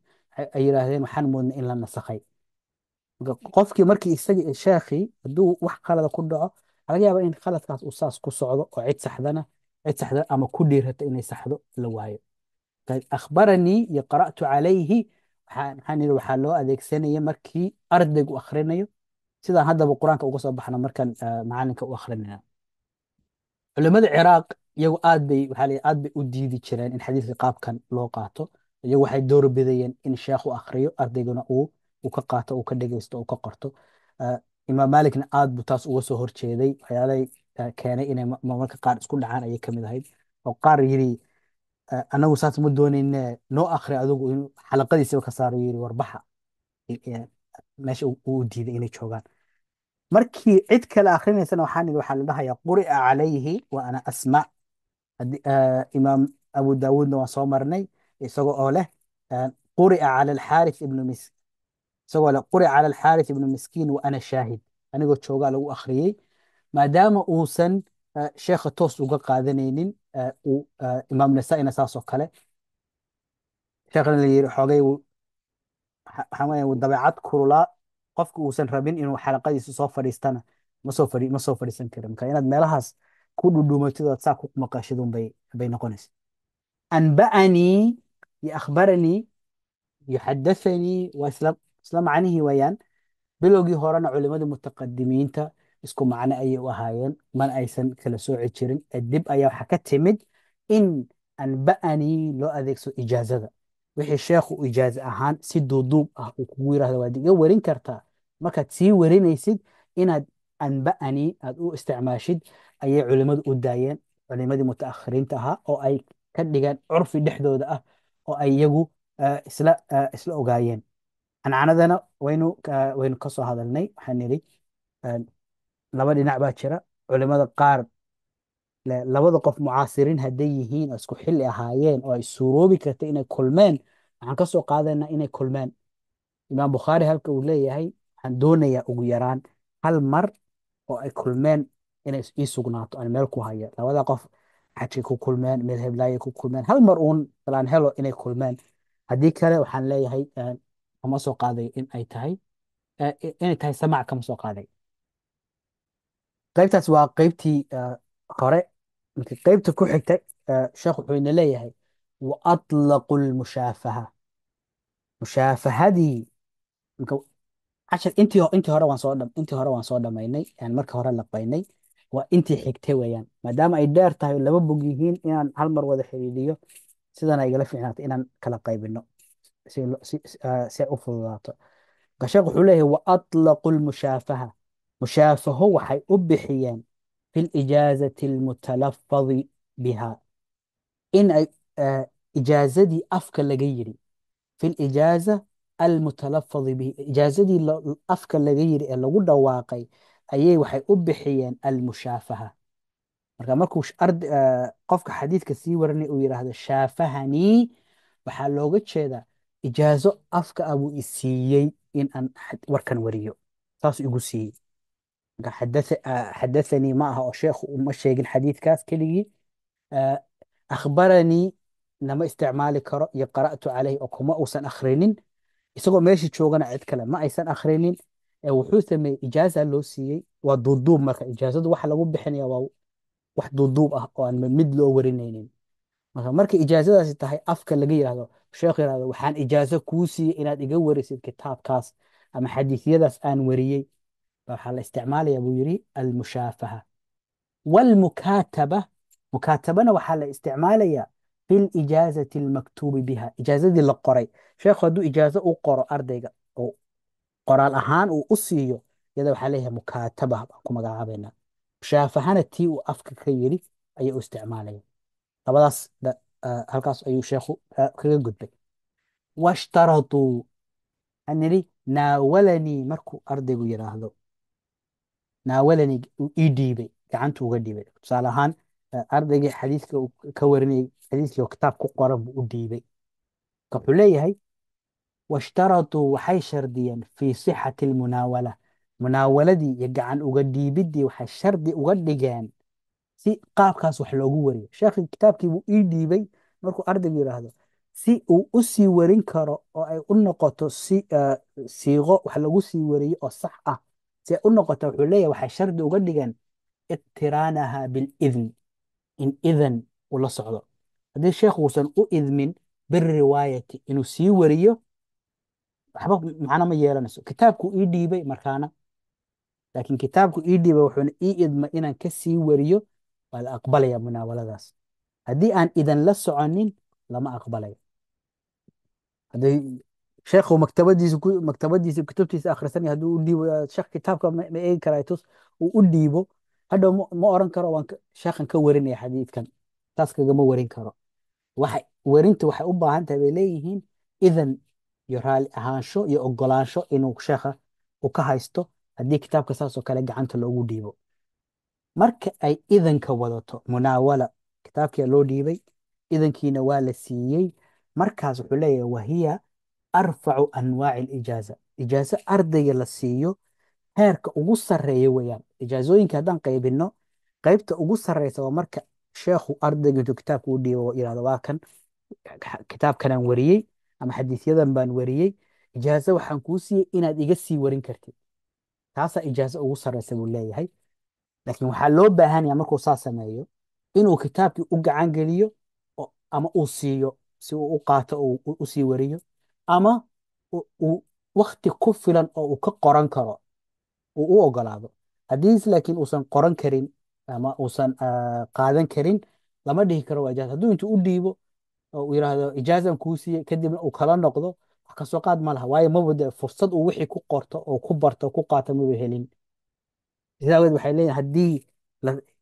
ay yidhaahdeen waxaan moodnay in la nasakhay. Marka qofkii markii isagii sheekhii hadduu wax qalada ku dhaco waxaa laga yaabaa in khaladkaas uu saas ku socdo oo cid saxda ama ku dhiirata inay saxdo la waayo. طيب أخبرني iyo qara'tu calayhi waxaan yidhi waxaa loo adeegsanaya markii ardaygu akhrinayo sidaan haddaba qur-aanka uga soo baxna markaan macalinka u akhrinayna. culimmada ciraaq iyagu aad bay u diidi jireen in xadiidka qaabkan loo qaato. iyagu waxay door bidayeen in sheekhu akhriyo ardayguna uu ka qaato uu ka dhegeysto uu ka qorto. Ah, imaam maalikna aad buu taas uga soo horjeeday waxyaalay keenay inay marmarka qaar isku dhacaan ayay ka mid ahayd oo qaar yidhi anagu saas ma doonayne noo akhri adigu inuu xalaqadiisiba ka saaro yidhi warbaxa meesha uu diiday inay joogaan. markii cid kale akrinaysana waxaan idhi waxaa la dhahayaa quri'a calayhi wa ana asmac. imaam abu daawuudna waan soo marnay isagoo oo leh quri'a cala alxaaris ibnu isagoo leh quri'a cala alxaaris ibnu miskiin wa ana shaahid, anigoo joogaa lagu akhriyey maadaama uusan sheekha toos uga qaadanaynin. imaam nasaa-ina saasoo kale sheekhna la yiri xoogay waxaan weeyaa dabeecad kululaa qofku uusan rabin inuu xalaqadiisa soo fadhiistana ma soo fadhiisan karin. marka inaad meelahaas ku dhudhuumatid ood saa ku maqashid bay noqonaysa. anba'anii iyo akhbaranii iyo xadathanii waa isla macnihii weeyaan. bilowgii horena culimadii mutaqadimiinta isku macno ayay u ahaayeen mana aysan kala sooci jirin. dib ayaa waxaa ka timid in anba'anii loo adeegsado ijaazada. wixii sheekhu ijaaze ahaan si duuduub ah uu kugu yiraahdo waad iga warin kartaa, markaad sii warinaysid inaad anba'anii aad u isticmaashid ayay culimmadu u daayeen, culimadii mutaakhiriinta ahaa oo ay ka dhigeen curfi dhexdooda ah oo ay iyagu isla ogaayeen. cancanadana waynu ka soo hadalnay waxaan nidhi laba dhinac baa jira. culimada qaar labada qof mucaasiriin hadday yihiin oo isku xilli ahaayeen oo ay suuroobi karta inay kulmeen waxaan ka soo qaadanaynaa inay kulmeen. imaam bukhaari halka uu leeyahay waxaan doonayaa ugu yaraan hal mar oo ay kulmeen inay ii sugnaato aan meel ku haya labada qof xajkay ku kulmeen meel heblaayay ku kulmeen hal mar uun balaan helo inay kulmeen. haddii kale waxaan leeyahay kama soo qaaday inay tahay samac kama soo qaaday. qaybtaas waa qaybtii hore. marka qaybta ku xigta sheekh wuxuu ina leeyahay wa atlaqu lmushaafaha. mushaafahadii marka cashar intii hore waan soo dhamaynay yani marka hore laqaynay waa intii xigtay weeyaan maadaama ay dheer tahay laba bog yihiin inaan hal mar wada xiriiriyo sidana igala fiicnaata inaan kala qaybino si ay u fududaato. marka sheekh wuxuu leeyahay wa atlaqu lmushaafaha. mushaafaho waxay u bixiyeen fi lijaazati almutalafadi biha in ay ijaazadii afka laga yiri fi lijaaza almutalafadi bihi ijaazadii afka laga yiri ee lagu dhawaaqay ayay waxay u bixiyeen almushaafaha. marka markuu qofka xadiidka sii warinay uu yidhaahdo shaafahanii waxaa looga jeedaa ijaazo afka abuu isiiyey in aan warkan wariyo saasuu igu siiyey. xadathanii ma aha oo sheekhu uma sheegin xadiidkaas keligii. akhbaranii lama isticmaali karo iyo qara'tu calayhi oo kuma uusan akhrinin isagoo meeshii joogana cid kale ma aysan akhrinin wuxuu sameeyey ijaaza loo siiyey waa duuduub. marka ijaazadu waxa lagu bixinaya waa wax duuduub ah oo aan mid loo warinaynin. marka markay ijaazadaasi tahay afka laga yidhahdo sheekhu yidhahdo waxaan ijaazo kuu siiyey inaad iga warisid kitaabkaas ama xadiisyadaas aan wariyey waxaa la isticmaalaya buu yidhi almushaafaha. walmukaataba mukaatabana waxaa la isticmaalaya fi lijaazati almaktuubi biha ijaazadii la qoray. sheekhu hadduu ijaazo u qoro ardayga oo qoraal ahaan uu u siiyo iyada waxaa leeyahay mukaataba baan ku magacaabaynaa. mushaafahana tii uu afka ka yidhi ayay u isticmaalaya. labadaas halkaas ayuu sheekhu kaga gudbay. washtaratuu an nidhi naawalanii markuu ardaygu yidhaahdo naawalanii uu ii dhiibay gacantu uga dhiibay. tusaale ahaan ardaygii xadiidka uu ka warinayay xadiidkii oo kitaab ku qoran buu u dhiibay. wuxuu leeyahay washtaratuu waxay shardiyeen fii sixati almunaawala. munaawaladii iyo gacan uga dhiibiddii waxay shardi uga dhigeen si qaabkaas wax loogu wariyo. sheekhi kitaabkii buu ii dhiibay markuu ardaygu yidhaahdo si uu u sii warin karo oo ay u noqoto siiqo wax lagu sii wariyo oo sax ah, si ay u noqoto wuxuu leeyahay waxay shardi uga dhigeen iqtiraanaha bilidn, in idan uu la socdo. haddii sheekhu uusan u idmin biriwaayati inuu sii wariyo, waxba macno ma yeelanayso. kitaabku ii dhiibay markaana, laakiin kitaabku ii dhiibay wuxuuna ii idma inaan ka sii wariyo, waa la aqbalaya munaawaladaas. haddii aan idan la soconin lama aqbalayo. haddii sheekhu maktabadiisa kutubtiisa akhrisanaya hadduu u dhiibo sheekh kitaabka ma eegi karaa tus, uu u dhiibo, hadhow ma oran karo sheekhan ka warinaya xadiidkan, taas kagama warin karo. werinta waxay u baahan tahay bay leeyihiin idan iyo raali ahaansho iyo ogolaansho inuu sheekha uu ka haysto haddii kitaabka saasoo kale gacanta loogu dhiibo. marka ay idanka wadato munaawala, kitaabkia loo dhiibay, idankiina waa la siiyey, markaas wuxuu leeyahay wahiya arfacu anwaaci alijaaza. ijaazo ardayga la siiyo heerka ugu sarreeya weeyaan. ijaazooyinka haddaan qaybinno, qaybta ugu sarreysa waa marka sheekhu ardayga intuu kitaabka u dhiibo yidhahdo waa kan kitaabkanaan wariyey ama xadiisyadan baan wariyey, ijaazo waxaan kuu siiyey inaad iga sii warin kartid. taasaa ijaazo ugu sarreysa buu leeyahay. laakiin waxaa loo baahan yahay markuu saa sameeyo inuu kitaabkii u gacan geliyo ama uu siiyo si uu u qaato oo u sii wariyo, ama uu wakti ku filan oo uu ka qoran karo uu u ogolaado. haddii laakiin uusan qoran karin ama uusan qaadan karin, lama dhihi karo waa ijaaza. hadduu intuu u dhiibo oo uu yidhaahdo ijaazan kuu siiyey kadibna uu kala noqdo, wax kasoo qaad ma laha, waayo maba de fursad uu wixii ku qorto oo ku barto ku qaato maba helin. sidaa awgeed waxay leeyihin haddii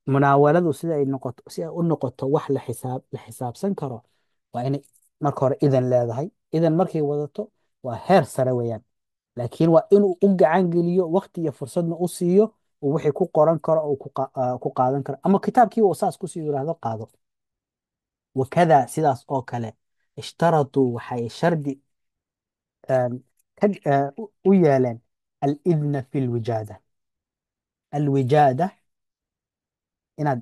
munaawaladu sida ay noqoto, si ay u noqoto wax la xisaabsan karo, waa inay marka hore idan leedahay. idan markay wadato waa heer sare weeyaan. laakiin waa inuu u gacan geliyo wakti iyo fursadna u siiyo uu wixii ku qoran karo oo ku qaadan karo, ama kitaabkiiba uu saas kusii yidhaahdo qaado. wakada sidaas oo kale ishtaratuu waxay shardi u yeeleen alidna fi lwijaada. alwijaada inaad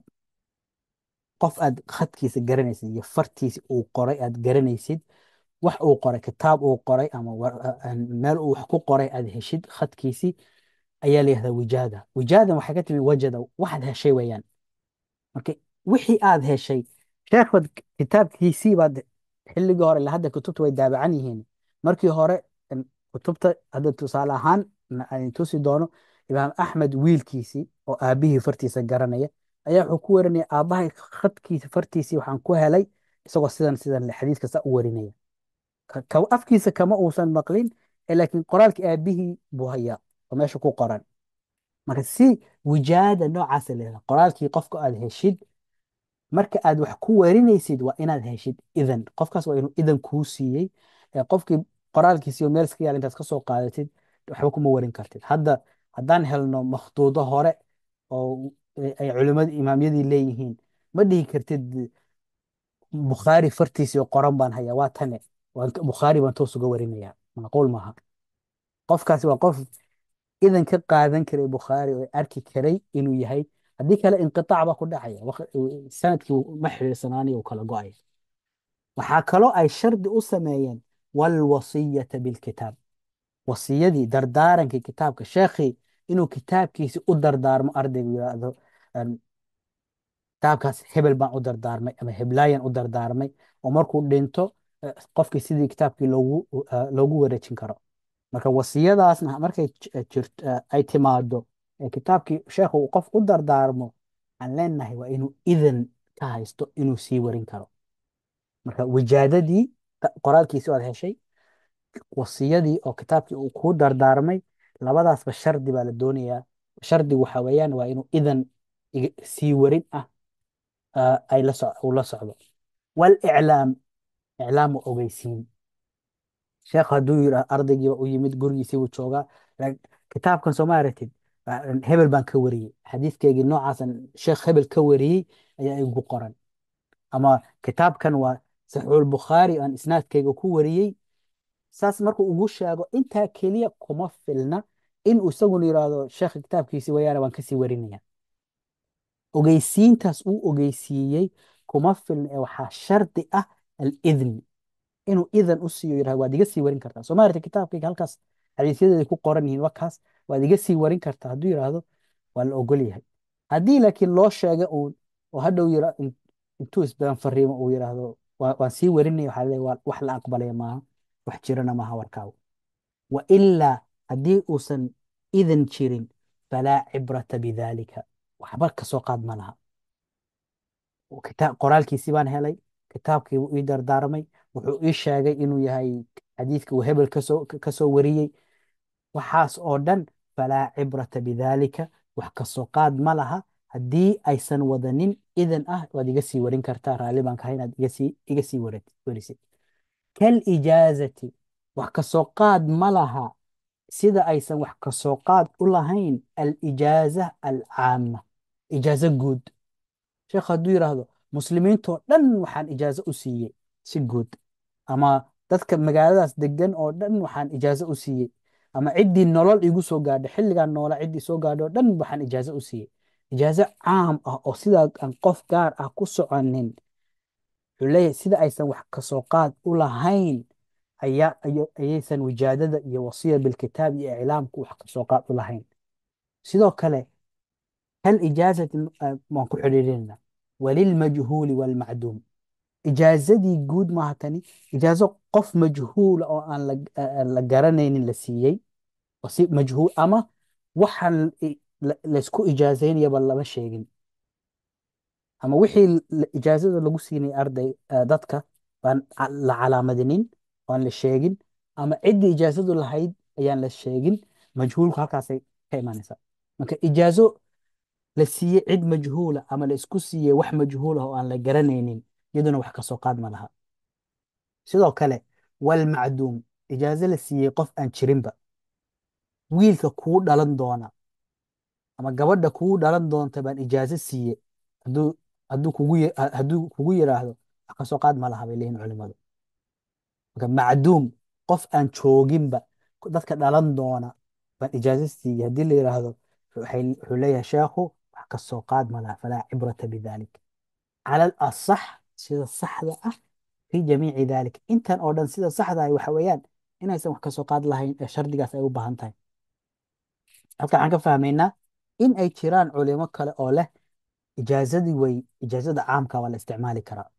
qof aad khadkiisa garanaysid iyo fartiisa uu qoray aad garanaysid, wax uu qoray, kitaab uu qoray ama meel uu wax ku qoray aad heshid khadkiisii, ayaa la yihahdaa wijaada. wijaadan waxay ka timi wajada, waxaad heshay weeyaan. marka wixii aad heshay, sheekhbad kitaabkiisii baad xilligii hore, ilaa hadda kutubta way daabacan yihiin. markii hore kutubta hadda tusaale ahaan aan tusi doono, imaam axmed wiilkiisii oo aabihii fartiisa garanaya ayaa wuxuu ku warinaya aabbahay khadkiisa fartiisii waxaan ku helay isagoo sidan sidan le xadiis kasta u warinaya. afkiisa kama uusan maqlin, laakiin qoraalkii aabihii buu hayaa oo meesha ku qoran. marka si wijaada noocaasa leedahay, qoraalkii qofka aad heshid marka aad wax ku warinaysid waa inaad heshid idan. qofkaas waa inuu idan kuu siiyey. qofkii qoraalkiisii oo meel iska yaala intaad ka soo qaadatid waxba kuma warin kartid. hadda haddaan helno makhtuudo hore oo ay culimmada imaamyadii leeyihiin, ma dhihi kartid bukhaari fartiisii oo qoran baan hayaa waa tane, bukhaari baan toos uga warinaya, macquul maaha. qofkaasi waa qof idan ka qaadan karay bukhaari oo arki karay inuu yahay, haddii kale inqitaac baa ku dhacaya, sanadkii ma xiriirsanaanay uu kala go'aya. waxaa kaloo ay shardi u sameeyeen walwasiyata bilkitaab. wasiyadii dardaarankii kitaabka, sheekhii inuu kitaabkiisi u dardaarmo, ardaygu yidhaahdo kitaabkaas hebel baan u dardaarmay ama heblaayan u dardaarmay, oo markuu dhinto qofkii sidii kitaabkii loogu wareejin karo. marka wasiyadaasna markay ay timaado kitaabkii sheekhu uu qof u dardaarmo, aan leenahay waa inuu idan ka haysto inuu sii warin karo. marka wijaadadii qoraalkiisi waad heshay, wasiyadii oo kitaabkii uu kuu dardaarmay, labadaasba shardi baa la doonayaa. shardi waxa weeyaan waa inuu idan sii warin ah uu la socdo. waliclaam, iclaam waa ogeysiin. sheekh hadduu yidhaa ardaygiiba u yimid gurigiisii buu joogaa, kitaabkan soo ma aragtid, hebel baan ka wariyey xadiidkeygii noocaasan sheekh hebel ka wariyey ayaa igu qoran, ama kitaabkan waa saxiixulbukhaari aan isnaadkeyga ku wariyey. saas markuu ugu sheego intaa keliya kuma filna inuu isaguna yidhaahdo sheekha kitaabkiisi wayaana waan kasii warinaya. ogeysiintaas uu ogeysiiyey kuma filna, ee waxaa shardi ah alidn, inuu idan u siiyo yidhahdo waad iga sii warin kartaa. soo maaragtay kitaabkayga halkaas xadiisyadeeda ku qoran yihiin wakaas, waad iga sii warin kartaa hadduu yidhaahdo waa la ogol yahay. haddii laakiin loo sheega uun oo hadhow intuu isbaan fariimo uu yidhaahdo waan sii warinaya, waxaa leeyahay wax la aqbalaya maaha, wax jirana maaha warkaagu. wa ilaa haddii uusan idan jirin falaa cibrata bidaalika, waxba kasoo qaad ma laha. qoraalkiisii baan helay, kitaabkii buu ii dardaarmay, wuxuu ii sheegay inuu yahay xadiidka uu hebel kasoo wariyey, waxaas oo dhan falaa cibrata bidaalika, wax kasoo qaad ma laha. haddii aysan wadanin idan ah waad iga sii warin kartaa, raalli baan kahay inaad iga sii warisid. kalijaazati, wax kasoo qaad ma laha sida aysan wax kasoo qaad u lahayn alijaaza alcaama, ijaazo guud. sheekh hadduu yidhaahdo muslimiintoo dhan waxaan ijaazo u siiyey si guud, ama dadka magaaladaas degan oo dhan waxaan ijaazo u siiyey, ama ciddii nolol igu soo gaadho xilligan noola ciddii soo gaadho o dhan waxaan ijaazo u siiyey. ijaazo caam ah oo sidaa aan qof gaar ah ku soconin, wuxuu leeyahay sida aysan wax kasoo qaad u lahayn ayaysan wijaadada iyo wasiya bilkitaab iyo iclaamku wax kasoo qaad u lahayn. sidoo kale hal ijaazati waan ku xidhiidhinayna walilmajhuuli walmacduum, ijaazadii guud maaha tani, ijaazo qof majhuula oo aan la garanaynin la siiyey, oo si majhuul ama waxaan laysku ijaazaynayaba lama sheegin, ama wixii ijaazada lagu siinay dadka baan la calaamadinin oan la sheegin, ama ciddii ijaazadu lahayd ayaan la sheegin, majhuulku halkaasay ka imanaysaa. marka ijaazo la siiyey cid majhuula ama la isku siiyey wax majhuul ah oo aan la garanaynin, iyaduna wax kasoo qaad ma laha. sidoo kale walmacduum, ijaazo la siiyey qof aan jirinba, wiilka kuu dhalan doona ama gabadha kuu dhalan doonta baan ijaazo siiye, hadduu kugu yidhaahdo wax kasoo qaad ma laha bay leeyihin culimadu. marka macduum, qof aan jooginba, dadka dhalan doona baan ijaazo siiye haddii la yidhaahdo, wuxuu leeyahay sheekhu wax kasoo qaad ma laha, falaa cibrata bidalik. cala alasax, sida saxda ah, fi jamiici dalik, intan oo dhan sida saxda ah waxa weeyaan inaysan wax kasoo qaad lahayn ee shardigaas ay u baahan tahay. halka waxaan ka fahmaynaa in ay jiraan culimo kale oo leh ijaazada caamka waa la isticmaali karaa,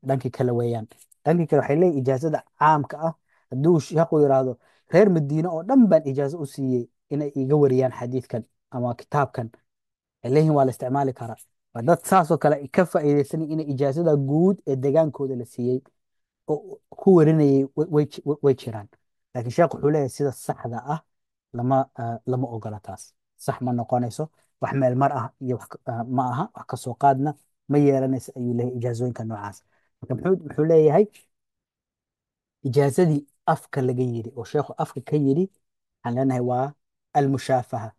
dhankii kale weeyaan. dhankii kale waxay leeyihin ijaazada caamka ah hadduu sheekhu yidhaahdo reer madiine oo dhan baan ijaazo u siiyey inay iga wariyaan xadiidkan ama kitaabkan, waxay leeyihin waa la isticmaali karaa. waa dad saasoo kale ka faa'iidaysanay inay ijaazada guud ee degaankooda la siiyey oo ku warinayay way jiraan. laakiin sheekh wuxuu leeyahay sida saxda ah lama ogola, taas sax ma noqonayso, wax meel mar ah iyo ma aha, wax kasoo qaadna ma yeelanayso ayuu leeyahay ijaazooyinka noocaas. marka muxuu leeyahay ijaazadii afka laga yidhi oo sheekhu afka ka yidhi, waxaan leenahay waa almushaafaha.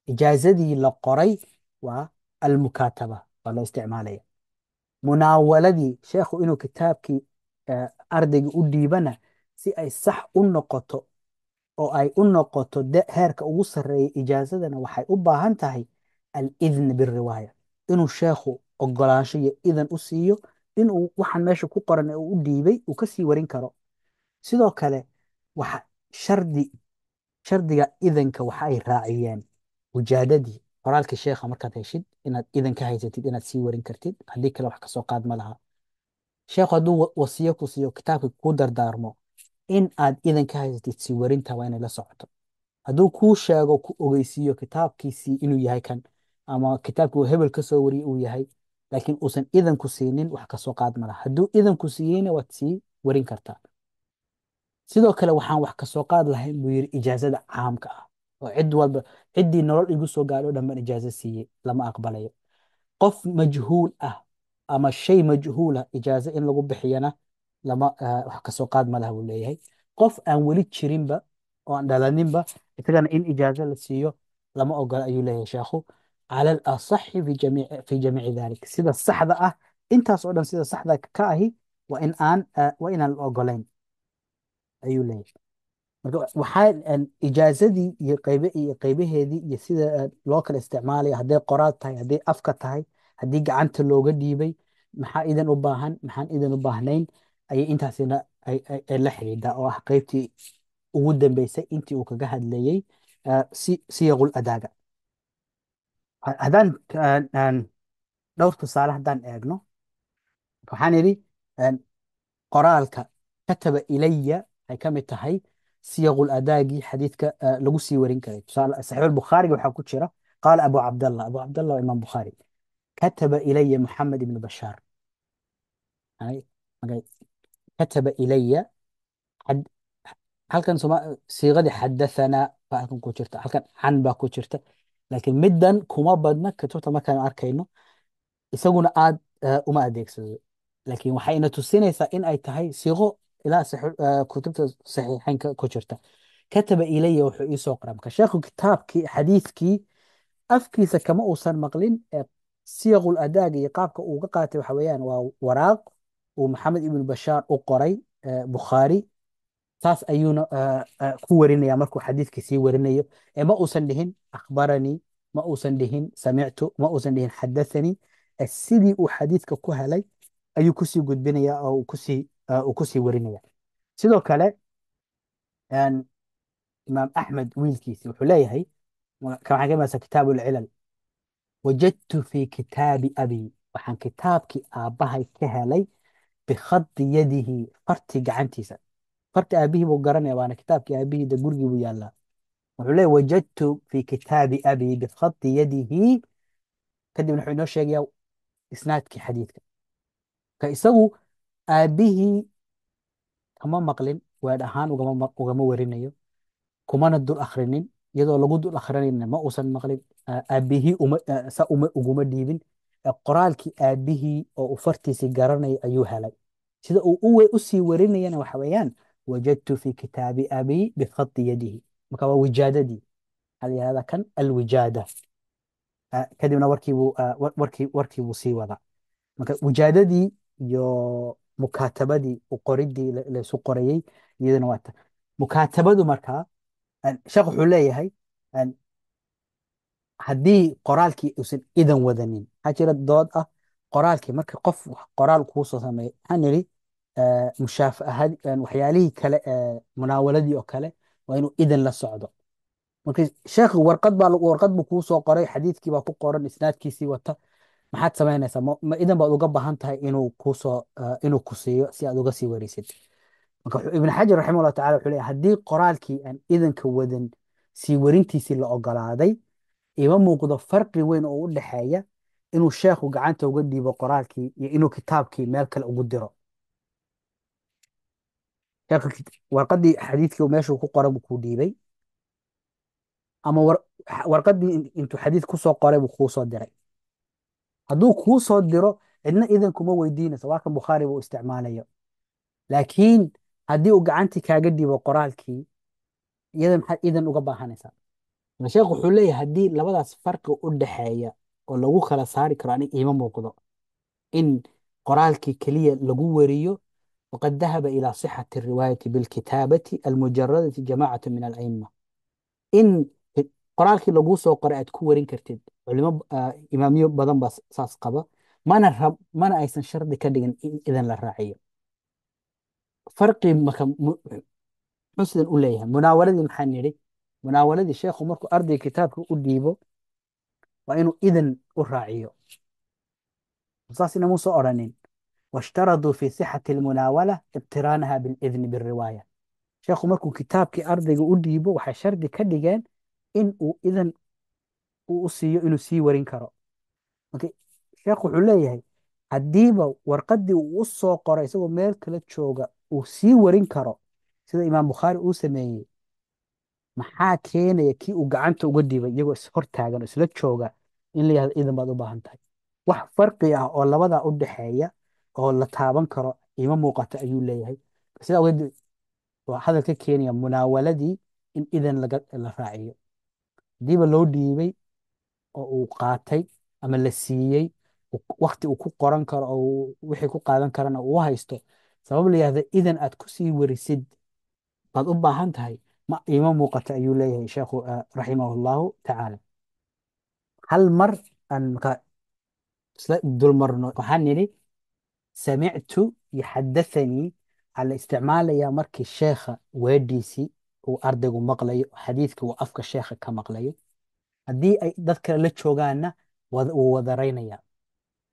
ijaazadii la qoray waa almukaataba, waa loo isticmaalaya. munaawaladii sheekhu inuu kitaabkii ardayga u dhiibana si ay sax u noqoto oo ay u noqoto heerka ugu sarreeya ijaazadana, waxay u baahan tahay alidn biriwaaya, inuu sheekhu ogolaansho iyo idan u siiyo inuu waxaan meesha ku qoran ee uu u dhiibay uu kasii warin karo. sidoo kale shardiga idanka waxa ay raaciyeen wijaadadii qoraalka sheekha markaad heshid inaad idan ka haysatid inaad sii warin kartid, haddii kale wax kasoo qaad ma laha. sheekhu hadduu wasiyo ku siiyo kitaabka kuu dardaarmo in aad idan ka haysatid sii warinta waa inay la socoto. hadduu kuu sheego ku ogeysiiyo kitaabkiisii inuu yahay kan, ama kitaabkii uu hebel kasoo wariyey uu yahay, laakiin uusan idan ku siinin wax kasoo qaad ma laha. hadduu idan ku siiyeyna waad sii warin kartaa. sidoo kale waxaan wax kasoo qaad lahayn buu yidhi ijaazada caamka ah, oo cid walba ciddii nolol igu soo gaadho dhan baan ijaazo siiyey, lama aqbalayo. qof majhuul ah ama shay majhuul ah ijaazo in lagu bixiyana wax kasoo qaad ma laha buu leeyahay. qof aan weli jirinba oo aan dhalaninba isagana in ijaazo la siiyo lama ogola ayuu leeyahay sheekhu, cala alasaxi fi jamiici dalik, sida saxda ah, intaas oo dhan sida saxda ka ahi waa inaan la ogolayn ayuu leeyahay. marka waxaa ijaazadii iyo qaybaheedii iyo sida loo kala isticmaalayo, hadday qoraal tahay, hadday afka tahay, haddii gacanta looga dhiibay, maxaa idan u baahan, maxaan idan u baahnayn, ayay intaasina ay la xidhiidhaa oo ah qeybtii ugu dambeysay intii uu kaga hadlayey siyaqul adaaga. Haddaan dhowr tusaale haddaan eegno, waxaan idhi qoraalka kataba ilaya ay ka mid tahay siyaqul adaagii xadiidka lagu sii warin karay. tusaale saxiixulbukhaariga waxaa ku jira qaala abu cabdallah waa imaam bukhaari kataba ilaya maxamed ibnu bashaar. يعني كتب إلي حد halkan siiqadii xadathana baa halkan ku jirta, halkan can baa ku jirta, laakiin middan kuma badna kutubta markaan arkayno, isaguna aad uma adeegsado, laakiin waxayna tusinaysaa in ay tahay siiqo ilaa kutubta saxiixaynka ku jirta. kataba ilaya wuxuu ii soo qoray marka sheekhu kitaabkii xadiidkii afkiisa kama uusan maqlin siyaqul adaaga iyo qaabka uu ka qaatay waxa weeyaan waa waraaq uu maxamed ibnu bashaar u qoray bukhaari. saas ayuuna ku warinaya markuu xadiidkii sii warinayo. ma uusan dhihin akhbaranii, ma uusan dhihin samictu, ma uusan dhihin xadathanii. sidii uu xadiidka ku helay ayuu kusii gudbinaya oo uu kusii warinaya. sidoo kale imaam axmed wiilkiisi wuxuu leeyahay kan waxaan ka imasa kitaab ulcilal, wajadtu fi kitaabi abi, waxaan kitaabkii aabbahay ka helay bikhadi yadihi, farti gacantiisa. farti aabihii buu garanaya, waana kitaabkii aabihii de gurigii buu yaallaa. wuxuu leeyahy wajadtu fi kitaabi abi bikhadi yadihi, kadibna wuxuu inoo sheegayaa isnaadkii xadiidka. ka isagu aabihii kama maqlin, weedh ahaan ugama warinayo, kumana dul akhrinin, iyadoo lagu dul akhrinayna ma uusan maqlin. aabihii uguma dhiibin. qoraalkii aabihii oo uu fartiisii garanaya ayuu helay. sida uu usii warinayana waxa weeyaan wajadtu fi kitaabi abi bikhadi yadihi. marka waa wijaadadii, waxaa la yihahdaa kan alwijaada. kadibna warkiibuu sii wadaa. marka wijaadadii iyo mukaatabadii qoridii laysu qorayey iyadana waa ta. mukaatabadu markaa sheekh wuxuu leeyahay haddii qoraalkii uusan idan wadanin, waxaa jira dood ah qoraalkii marka qof qoraal kuu soo sameeyo, waxaan nidhi mushaafahad waxyaalihii kale munaawaladii oo kale waa inuu idan la socdo. marka sheekh warqad buu kuu soo qoray, xadiidkii baa ku qoran, isnaadkiisii wata, maxaad samaynaysaa? ma idan baad uga baahan tahay inuu ku siiyo si aad uga sii warisid? marka ibn xajar raximahullah tacala wuxuu leeyahay haddii qoraalkii aan idanka wadan sii warintiisii la ogolaaday, ima muuqdo farqi weyn oo u dhexeeya inuu sheekhu gacanta uga dhiibo qoraalkii iyo inuu kitaabkii meel kale ugu diro. warqadii xadiidkii meeshuu ku qoray buu kuu dhiibay, ama warqadii intuu xadiid kusoo qoray buu kuu soo diray. hadduu kuu soo diro cidna idan kuma weydiinayso, waa kan bukhaari buu isticmaalayo. laakiin haddii uu gacantii kaaga dhiibo qoraalkii, iyada maxaad idan uga baahanaysaa? sheekh wuxuu leeyahay haddii labadaas farqi u dhexeeya oo lagu kala saari karo aniga iima muuqdo in qoraalkii keliya lagu wariyo. waqad dahaba ilaa sixati riwaayati bilkitaabati almujaradati jamaacatu min alaima. in qoraalkii laguu soo qoray aad ku warin kartid, imaamiyo badan baa saas qaba, mana aysan shardi ka dhigin in idan la raaciyo. farqi marka muxuu sidan u leeyahay? munaawaladii maxaa nidhi? munaawaladii sheekhu markuu ardayga kitaabka u dhiibo waa inuu idan u raaciyo. saas inamuu soo odhanin washtaraduu fi sixati almunaawala iqtiraanaha bilidni bilriwaaya. sheekhu markuu kitaabkii ardayga u dhiibo waxay shardi ka dhigeen in uu idan u siiyo inuu sii warin karo. marka sheekhu wuxuu leeyahay haddiiba warqadii uu u soo qoray isagoo meel kala jooga uu sii warin karo sida imaam bukhaari uu sameeyey, maxaa keenaya kii uu gacanta uga dhiibay iyagoo ishortaagan oo isla jooga in la yihahdo idan baad u baahan tahay? wax farqi ah oo labadaa u dhexeeya oo la taaban karo ima muuqata ayuu leeyahay. sidaa ogeed waa hadal ka keenaya munaawaladii in idan la raaciyo. hadiiba loo dhiibay oo uu qaatay ama la siiyey wakti uu ku qoran karo oo wixii ku qaadan karana uu haysto, sabab la yihahda idan aad ku sii warisid baad u baahan tahay, ma ima muuqata ayuu leeyahay sheekhu raximahu llahu tacaala. hal mar aan markaa isla dulmarno, waxaan nidhi samictu iyo xadathanii waxaa la isticmaalayaa markii sheekha weedhiisii uu ardaygu maqlayo xadiidka uu afka sheekha ka maqlayo. haddii ay dad kale la joogaanna wuu wadaraynaya.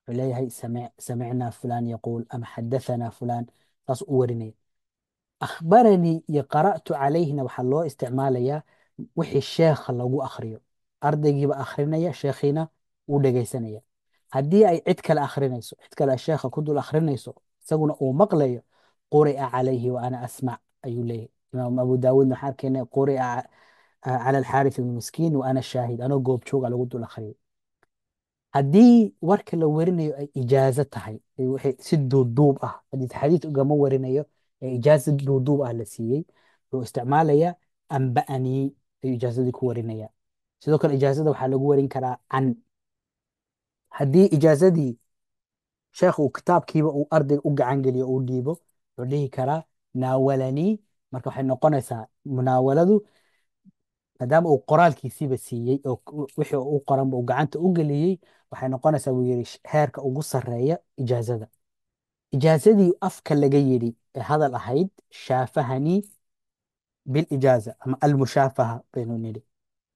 wuxuu leeyahay samicnaa fulaan yaquul ama xadathanaa fulaan, saas u warinaya. akhbaranii iyo qara'tu calayhina waxaa loo isticmaalayaa wixii sheekha lagu akhriyo. ardaygiiba akhrinaya, sheekhiina uu dhegaysanaya. haddii ay cid kale akhrinayso, cid kale sheekha ku dul akhrinayso, isaguna uu maqlayo, quri'a calayhi wa ana asmac ayuu leeyahay. imaam abu daawuud maxaa arkayna quri'a cala alxaaris ibn miskiin wa ana shaahid, anoo goobjooga lagu dul akhriyay. haddii warka la warinayo ay ijaazo tahay, si duuduub ah, xadiid ugama warinayo, ee ijaazo duuduub ah la siiyey, wuxuu isticmaalayaa amba'anii ayuu ijaazadii ku warinaya. sidoo kale ijaazada waxaa lagu warin karaa can. haddii ijaazadii sheekh uu kitaabkiiba uu ardayga u gacan geliyo uu dhiibo, wuxuu dhihi karaa naawalanii. marka waxay noqonaysaa munaawaladu, maadaama uu qoraalkiisiiba siiyey oo wixii u qoranba uu gacanta u geliyey, waxay noqonaysaa buu yidhi heerka ugu sarreeya ijaazada. ijaazadii afka laga yidhi ee hadal ahayd, shaafahanii bilijaaza ama almushaafaha baynu nidhi.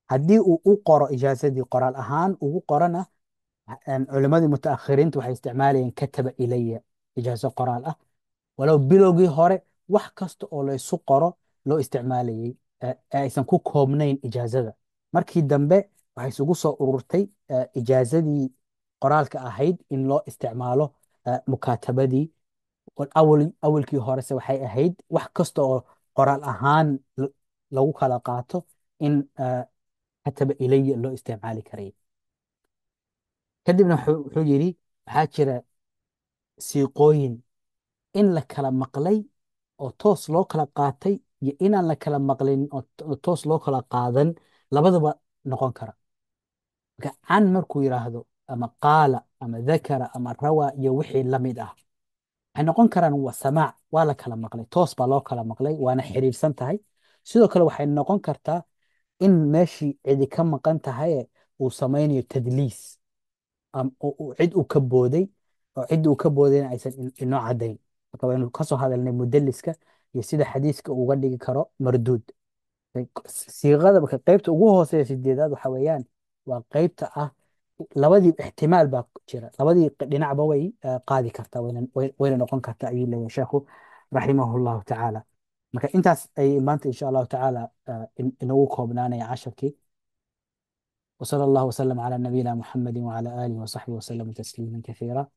haddii uu u qoro ijaazadii qoraal ahaan ugu qorana, culimmadii mutaakhiriinta waxay isticmaalayeen kataba ilaya, ijaazo qoraal ah. walow bilowgii hore wax kasta oo la isu qoro loo isticmaalayey, aysan ku koobnayn ijaazada. markii dambe waxay isugu soo ururtay ijaazadii qoraalka ahayd in loo isticmaalo mukaatabadii. awalkii horese waxay ahayd wax kasta oo qoraal ahaan lagu kala qaato in kataba ilaya loo isticmaali karay. kadibna wuxuu yidhi waxaa jira siiqooyin in la kala maqlay oo toos loo kala qaatay iyo inaan la kala maqlin oo toos loo kala qaadan, labadaba noqon kara. marka can markuu yidhaahdo ama qaala ama dakara ama rawaa iyo wixii la mid ah, waxay noqon karaan waa samaac, waa la kala maqlay, toos baa loo kala maqlay, waana xiriirsan tahay. sidoo kale waxay noqon kartaa in meeshii cidi ka maqan tahay uu samaynayo tadliis, cid uu ka booday, oo cid uu ka boodayna aysan inoo caddayn. marka waynu kasoo hadalnay mudaliska iyo sida xadiiska uga dhigi karo marduud. siiqada marka qaybta ugu hooseeya sideedaad waxa weeyaan waa qaybta ah labadii ixtimaal baa jira, labadii dhinacba way qaadi kartaa, wayna noqon kartaa ayuu leeyahay sheekhu raximahu llahu tacaala. marka intaas ay maanta insha allahu tacaala inagu koobnaanaya casharkii. وصلى الله وسلم على نبينا محمد وعلى آله وصحبه وسلم تسليما كثيرا.